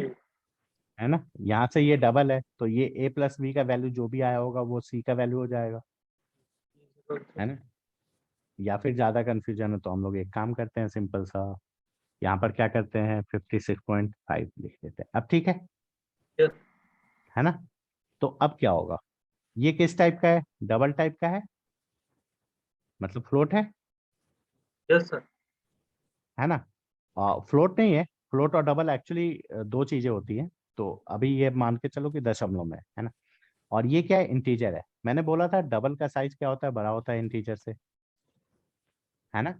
है ना। यहाँ से ये डबल है तो ये ए प्लस बी का वैल्यू जो भी आया होगा वो सी का वैल्यू हो जाएगा, है है। ना। या फिर ज्यादा कंफ्यूजन है तो हम लोग एक काम करते हैं सिंपल सा, यहाँ पर क्या करते हैं 56.5 लिख देते हैं, अब ठीक यस। है ना। तो अब क्या होगा, ये किस टाइप का है, डबल टाइप का है, मतलब फ्लोट यस सर। है ना। फ्लोट नहीं है, फ्लोट और डबल एक्चुअली दो चीजें होती हैं। तो अभी ये मान के चलो कि दशमलव में है ना, और ये क्या है, इंटीजर है। मैंने बोला था डबल का साइज क्या होता है, बड़ा होता है इंटीजर से, है ना।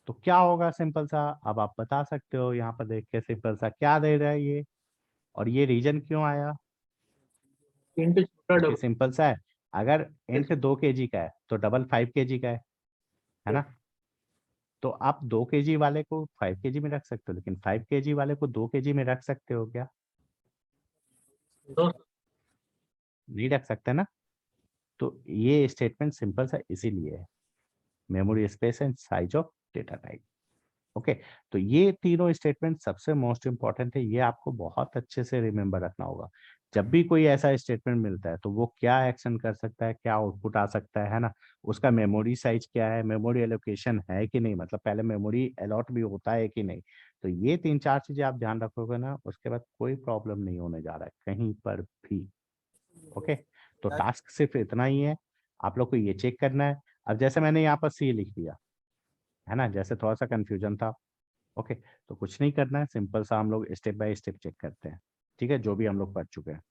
तो क्या होगा सिंपल सा, अब आप बता सकते हो यहाँ पर देख के सिंपल सा क्या दे रहा है ये, और ये रीजन क्यों आया, इंट छोटा क्योंकि डबल। सिंपल सा है, अगर इंट 2 kg का है तो डबल 5 kg का है ना। तो आप 2 kg वाले को 5 kg में रख सकते हो, लेकिन 5 kg वाले को 2 kg में रख सकते हो क्या, नो सर। नहीं रख सकते ना। तो ये स्टेटमेंट सिंपल सा इसीलिए है, memory space and size of data type. Okay, तो ये तीनों स्टेटमेंट सबसे मोस्ट इंपॉर्टेंट है, ये आपको बहुत अच्छे से रिमेम्बर रखना होगा। जब भी कोई ऐसा स्टेटमेंट मिलता है तो वो क्या एक्शन कर सकता है, क्या आउटपुट आ सकता है ना, उसका मेमोरी साइज क्या है, मेमोरी एलोकेशन है कि नहीं, मतलब पहले मेमोरी अलॉट भी होता है कि नहीं। तो ये 3-4 चीजें आप ध्यान रखोगे ना, उसके बाद कोई प्रॉब्लम नहीं होने जा रहा है कहीं पर भी। ओके, तो टास्क सिर्फ इतना ही है, आप लोग को ये चेक करना है। अब जैसे मैंने यहाँ पर सी लिख दिया, है ना, जैसे थोड़ा सा कंफ्यूजन था। ओके, तो कुछ नहीं करना है, सिंपल सा हम लोग स्टेप बाय स्टेप चेक करते हैं, ठीक है, जो भी हम लोग पढ़ चुके हैं।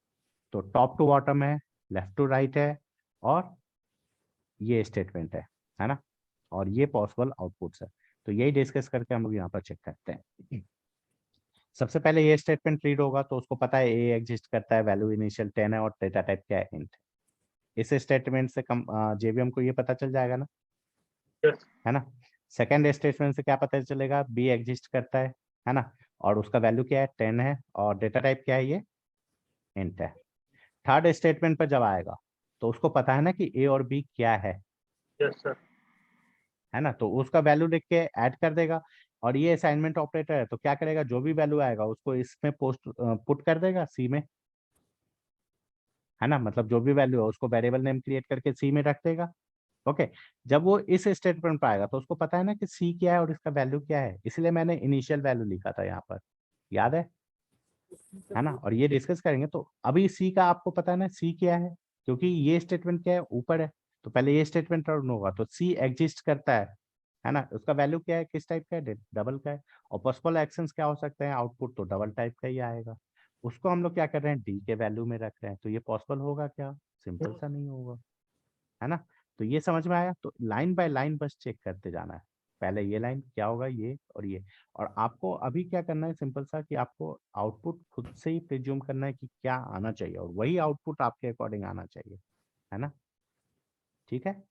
तो टॉप टू बॉटम है, लेफ्ट टू राइट है, और ये स्टेटमेंट है ना, और ये पॉसिबल आउटपुट्स है। तो यही डिस्कस करके हम लोग यहाँ पर चेक करते हैं। सबसे पहले ये स्टेटमेंट रीड होगा तो उसको पता है ए एग्जिस्ट करता है, वैल्यू इनिशियल 10 है, और डेटा टाइप क्या है, इंट। इस स्टेटमेंट से कम जेवीएम को ये पता चल जाएगा ना, यस। है ना। सेकेंड स्टेटमेंट से क्या पता चलेगा, बी एग्जिस्ट करता है ना, और उसका वैल्यू क्या है 10 है, और डेटा टाइप क्या है, ये इंट है। थर्ड स्टेटमेंट पर जब आएगा तो उसको पता है ना कि ए और बी क्या यस सर। है ना, तो उसका वैल्यू लिख के ऐड कर देगा। और ये असाइनमेंट ऑपरेटर है तो क्या करेगा, जो भी वैल्यू आएगा उसको इसमें पोस्ट पुट कर देगा सी में, है ना, मतलब जो भी वैल्यू है उसको वेरिएबल नेम क्रिएट करके सी में रख देगा। ओके, जब वो इस स्टेटमेंट पर आएगा तो उसको पता है ना कि सी क्या है और इसका वैल्यू क्या है, इसलिए मैंने इनिशियल वैल्यू लिखा था यहाँ पर, याद है ना। और ये डिस्कस करेंगे। तो अभी सी का आपको पता है ना सी क्या है, क्योंकि ये स्टेटमेंट क्या है, ऊपर है, तो पहले ये स्टेटमेंट रन होगा, तो सी एग्जिस्ट करता है ना, उसका वैल्यू क्या है, किस टाइप का है, डबल का है। और पॉसिबल एक्शंस क्या हो सकते हैं, आउटपुट तो डबल टाइप का ही आएगा, उसको हम लोग क्या कर रहे हैं, डी के वैल्यू में रख रहे हैं। तो ये पॉसिबल होगा क्या, सिंपल सा नहीं होगा, है ना। तो ये समझ में आया। तो लाइन बाय लाइन बस चेक करते जाना है, पहले ये लाइन क्या होगा, ये और ये। और आपको अभी क्या करना है, सिंपल सा, कि आपको आउटपुट खुद से ही प्रिज्यूम करना है कि क्या आना चाहिए, और वही आउटपुट आपके अकॉर्डिंग आना चाहिए, है ना। ठीक है,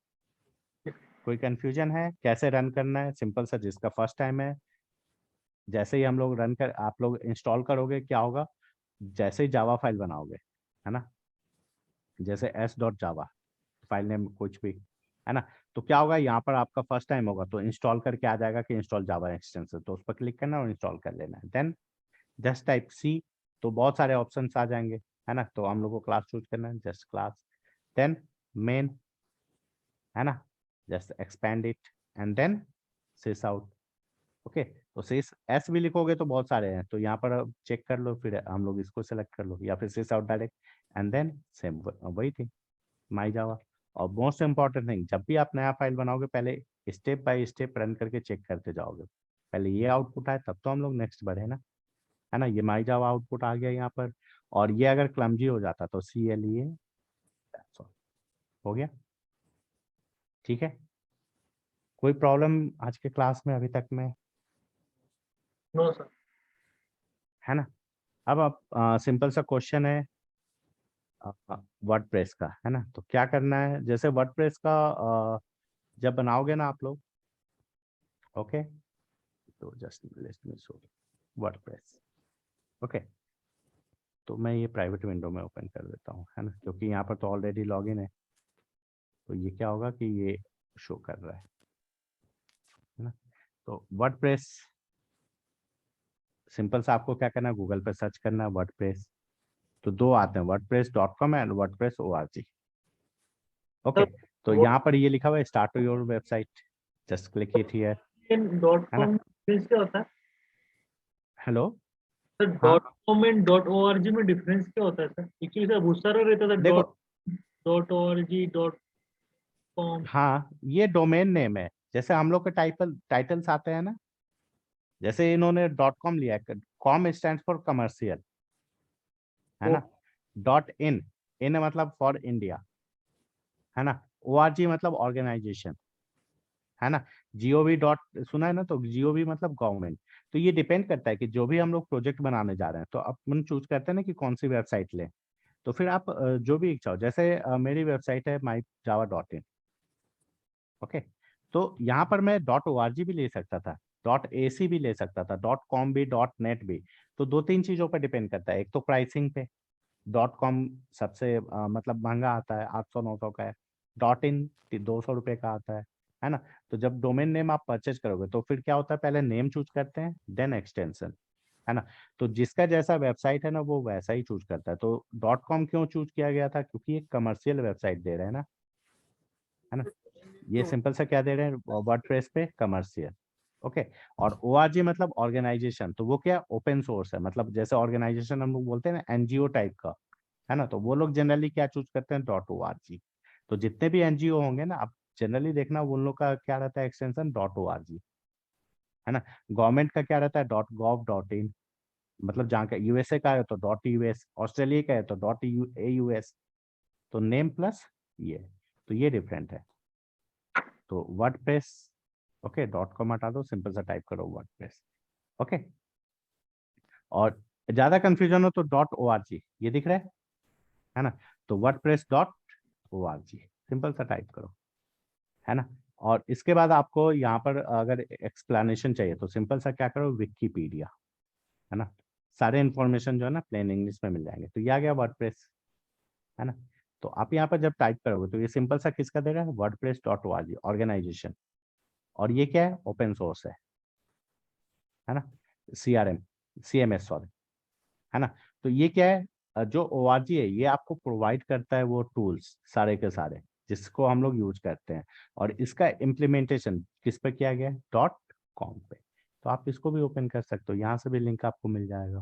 कोई कंफ्यूजन है कैसे रन करना है, सिंपल सा, जिसका फर्स्ट टाइम है, जैसे ही हम लोग रन कर, आप लोग इंस्टॉल करोगे, क्या होगा, जैसे ही जावा फाइल बनाओगे, है ना, जैसे s.java फाइल नेम कुछ भी, है ना, तो क्या होगा, यहाँ पर आपका फर्स्ट टाइम होगा तो इंस्टॉल करके आ जाएगा कि इंस्टॉल जावा एक्सटेंशन, तो उस पर क्लिक करना और इंस्टॉल कर लेना है। देन जस्ट टाइप सी, तो बहुत सारे ऑप्शंस आ जाएंगे, है ना, तो हम लोग को क्लास चूज करना है, जस्ट क्लास, देन मेन, है ना, just expand it and then sysout. Okay, तो सिस एस भी लिखोगे तो बहुत सारे हैं, तो यहाँ पर चेक कर लो, फिर हम लोग इसको सेलेक्ट कर लो, या फिर sysout direct, and then same वही थी माई जावा। और मोस्ट इंपॉर्टेंट थिंग, जब भी आप नया फाइल बनाओगे, पहले स्टेप बाय स्टेप रन करके चेक करते जाओगे, पहले ये आउटपुट आए तब तो हम लोग नेक्स्ट बढ़े ना, है ना। ये माई जावा आउटपुट आ गया यहाँ पर, और ये अगर क्लमजी हो जाता तो CLE हो गया। ठीक है, कोई प्रॉब्लम आज के क्लास में अभी तक में, नो सर। है ना। अब आप सिंपल सा क्वेश्चन है वर्डप्रेस का, है ना, तो क्या करना है, जैसे वर्डप्रेस का जब बनाओगे ना आप लोग, ओके, तो just let me show WordPress. Okay, तो मैं ये प्राइवेट विंडो में ओपन कर देता हूँ, है ना, क्योंकि यहाँ पर तो ऑलरेडी लॉगिन है, तो ये क्या होगा कि ये शो कर रहा है ना। तो वर्डप्रेस, सिंपल सा आपको क्या करना है, गूगल पे सर्च करना है वर्डप्रेस, तो दो आते हैं, wordpress.com एंड wordpress.org। ओके, तो यहाँ पर ये लिखा हुआ है start your website, just click it here, dot है ना। कॉम डिफरेंस क्या होता है हेलो, सर? हाँ dot com and dot ORG में डिफरेंस क्या होता है सर? एक्चुअली सर बहुत सारा रहता था, देखो, डॉट ORG डॉट कॉम। हाँ ये डोमेन नेम है, जैसे हम लोग के टाइटल्स आते हैं ना, जैसे इन्होंने .com लिया है, कॉम स्टैंड फॉर कमर्शियल, है ना, .in, इन मतलब फॉर इंडिया, है ना, ORG मतलब ऑर्गेनाइजेशन, है ना, GOV डॉट सुना है ना, तो GOV मतलब गवर्नमेंट। तो ये डिपेंड करता है कि जो भी हम लोग प्रोजेक्ट बनाने जा रहे हैं, तो अपन चूज करते हैं ना कि कौन सी वेबसाइट लें, तो फिर आप जो भी इच्छा हो, जैसे मेरी वेबसाइट है myjava.in। ओके, तो यहाँ पर मैं .org भी ले सकता था, .ac भी ले सकता था, .com भी, .net भी। तो दो तीन चीजों पर डिपेंड करता है, एक तो प्राइसिंग पे, .com सबसे मतलब महंगा आता है, 800-900 का है, .in 200 रुपये का आता है ना। तो जब डोमेन नेम आप परचेज करोगे तो फिर क्या होता है, पहले नेम चूज करते हैं, देन एक्सटेंशन, है ना। तो जिसका जैसा वेबसाइट है ना वो वैसा ही चूज करता है। तो .com क्यों चूज किया गया था, क्योंकि एक कमर्शियल वेबसाइट दे रहे हैं ना, है ना। ये सिंपल सा क्या दे रहे हैं, वर्डप्रेस पे कमर्शियल। ओके, और ORG मतलब ऑर्गेनाइजेशन, तो वो क्या ओपन सोर्स है, मतलब जैसे ऑर्गेनाइजेशन हम लोग बोलते हैं ना, NGO टाइप का, है ना, तो वो लोग जनरली क्या चूज करते हैं, .org। तो जितने भी NGO होंगे ना, आप जनरली देखना उन लोग का क्या रहता है एक्सटेंशन, .org, है ना। गवर्नमेंट का क्या रहता है, .gov.in, मतलब जहाँ का USA का है तो .US, ऑस्ट्रेलिया का है तो .AUS, तो नेम प्लस ये, तो ये डिफरेंट है। तो वर्डप्रेस, ओके, .com हटा दो, सिंपल सा टाइप करो वर्डप्रेस। ओके, और ज्यादा कंफ्यूजन हो तो .org ये दिख रहा है ना, तो wordpress.org सिंपल सा टाइप करो, है ना। और इसके बाद आपको यहाँ पर अगर एक्सप्लेनेशन चाहिए तो सिंपल सा क्या करो, विकिपीडिया, है ना, सारे इन्फॉर्मेशन जो है ना प्लेन इंग्लिश में मिल जाएंगे। तो ये आ गया वर्डप्रेस, है ना। तो आप यहाँ पर जब टाइप करोगे तो ये सिंपल सा किसका दे रहा है, wordpress.org ऑर्गेनाइजेशन, और ये क्या है, ओपन सोर्स है ना, CMS सॉरी, है ना। तो ये क्या है, जो ORG है ये आपको प्रोवाइड करता है वो टूल्स सारे के सारे जिसको हम लोग यूज करते हैं, और इसका इम्प्लीमेंटेशन किस पे किया गया है, .com पे। तो आप इसको भी ओपन कर सकते हो, यहाँ से भी लिंक आपको मिल जाएगा,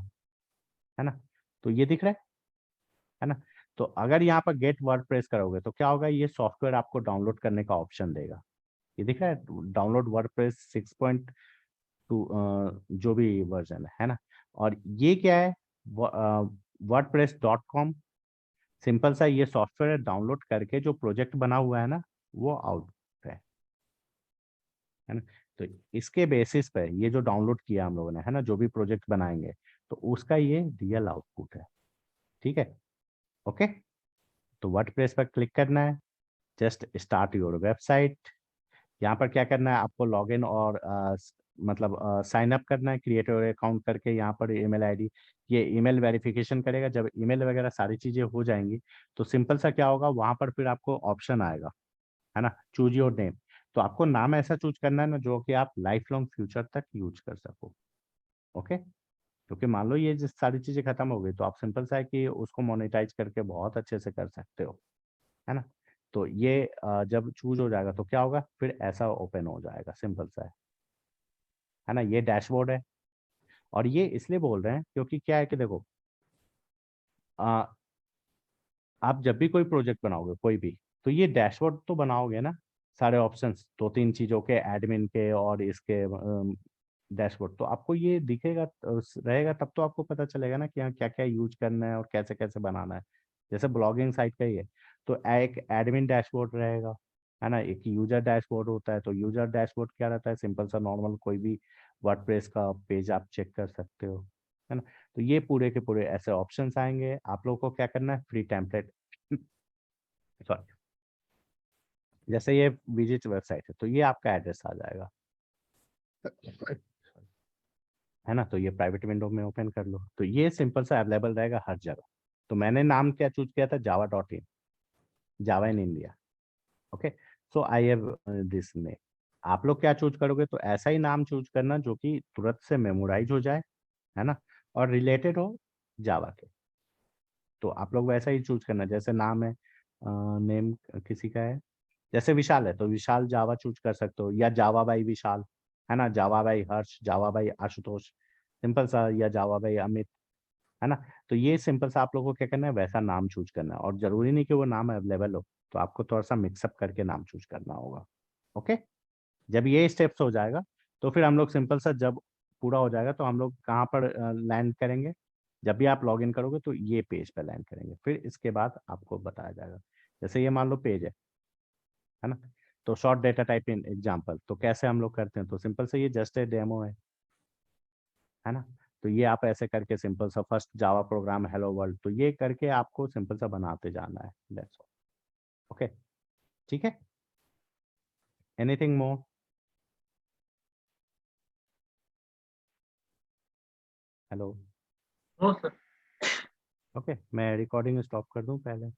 है ना। तो ये दिख रहा है ना। तो अगर यहाँ पर गेट वर्डप्रेस करोगे तो क्या होगा, ये सॉफ्टवेयर आपको डाउनलोड करने का ऑप्शन देगा। ये दिख रहा है, डाउनलोड वर्डप्रेस 6.2 जो भी वर्जन है ना। और ये क्या है, wordpress.com, सिंपल सा ये सॉफ्टवेयर डाउनलोड करके जो प्रोजेक्ट बना हुआ है ना वो आउट है ना। तो इसके बेसिस पे ये जो डाउनलोड किया हम लोगों ने, है ना, जो भी प्रोजेक्ट बनाएंगे तो उसका ये रियल आउटपुट है, ठीक है। ओके, तो वर्डप्रेस पर क्लिक करना है, जस्ट स्टार्ट योर वेबसाइट। यहाँ पर क्या करना है, आपको लॉगिन और मतलब साइन अप करना है, क्रिएट योर अकाउंट करके यहाँ पर ईमेल आईडी, ये ईमेल वेरिफिकेशन करेगा। जब ईमेल वगैरह सारी चीजें हो जाएंगी तो सिंपल सा क्या होगा, वहां पर फिर आपको ऑप्शन आएगा, है ना, चूज योर नेम। तो आपको नाम ऐसा चूज करना है ना जो कि आप लाइफ लॉन्ग फ्यूचर तक यूज कर सको। ओके, क्योंकि मान लो ये जिस सारी चीजें खत्म हो गई तो आप सिंपल सा है कि उसको मोनेटाइज करके बहुत अच्छे से कर सकते हो, है ना। तो ये जब चूज हो जाएगा तो क्या होगा, फिर ऐसा ओपन हो जाएगा, सिंपल सा है ना। ये डैशबोर्ड है, और ये इसलिए बोल रहे हैं क्योंकि क्या है कि देखो, आ, आप जब भी कोई प्रोजेक्ट बनाओगे कोई भी, तो ये डैशबोर्ड तो बनाओगे ना, सारे ऑप्शंस दो तीन चीजों के, एडमिन के और इसके डैशबोर्ड, तो आपको ये दिखेगा रहेगा, तब तो आपको पता चलेगा ना कि हाँ क्या क्या यूज करना है और कैसे कैसे बनाना है। जैसे ब्लॉगिंग साइट का ही है, तो एक एडमिन डैशबोर्ड रहेगा, है ना, एक यूजर डैशबोर्ड होता है। तो यूजर डैशबोर्ड क्या रहता है, सिंपल सा नॉर्मल कोई भी वर्डप्रेस का पेज आप चेक कर सकते हो, है ना। तो ये पूरे के पूरे ऐसे ऑप्शंस आएंगे, आप लोगों को क्या करना है, फ्री टेम्पलेट सॉरी, जैसे ये विजिट वेबसाइट है तो ये आपका एड्रेस आ जाएगा, है ना। तो ये प्राइवेट विंडो में ओपन कर लो, तो ये सिंपल सा अवेलेबल रहेगा हर जगह। तो मैंने नाम क्या चूज किया था, java.in, Java in India. Okay, so I have this name. आप लोग क्या चूज करोगे, तो ऐसा ही नाम चूज करना जो कि तुरंत से मेमोराइज हो जाए, है ना, और रिलेटेड हो जावा के। तो आप लोग वैसा ही चूज करना, जैसे नाम है, नेम किसी का है, जैसे विशाल है तो विशाल जावा चूज कर सकते हो, या जावा बाई विशाल, है ना, Java by Harsh, Java by Ashutosh, simple सा, या जावा बाई अमित, है ना। तो ये सिंपल सा आप लोगों को क्या करना है, वैसा नाम चूज करना है, और जरूरी नहीं कि वो नाम अवेलेबल हो, तो आपको थोड़ा सा मिक्सअप करके नाम चूज करना होगा। ओके, जब ये स्टेप्स हो जाएगा तो फिर हम लोग सिंपल सा, जब पूरा हो जाएगा तो हम लोग कहाँ पर लैंड करेंगे, जब भी आप लॉग इन करोगे तो ये पेज पे लैंड करेंगे, फिर इसके बाद आपको बताया जाएगा। जैसे ये मान लो पेज है ना, तो short data type in example, तो कैसे हम लोग करते हैं, तो सिंपल से ये जस्ट ए डेमो है ना। तो ये आप ऐसे करके सिंपल सा first Java program hello world, तो ये करके आपको सिंपल सा बनाते जाना है, दैट्स ऑल। ओके, ठीक है, anything more? Hello, no sir. Okay, मैं रिकॉर्डिंग स्टॉप कर दूं पहले?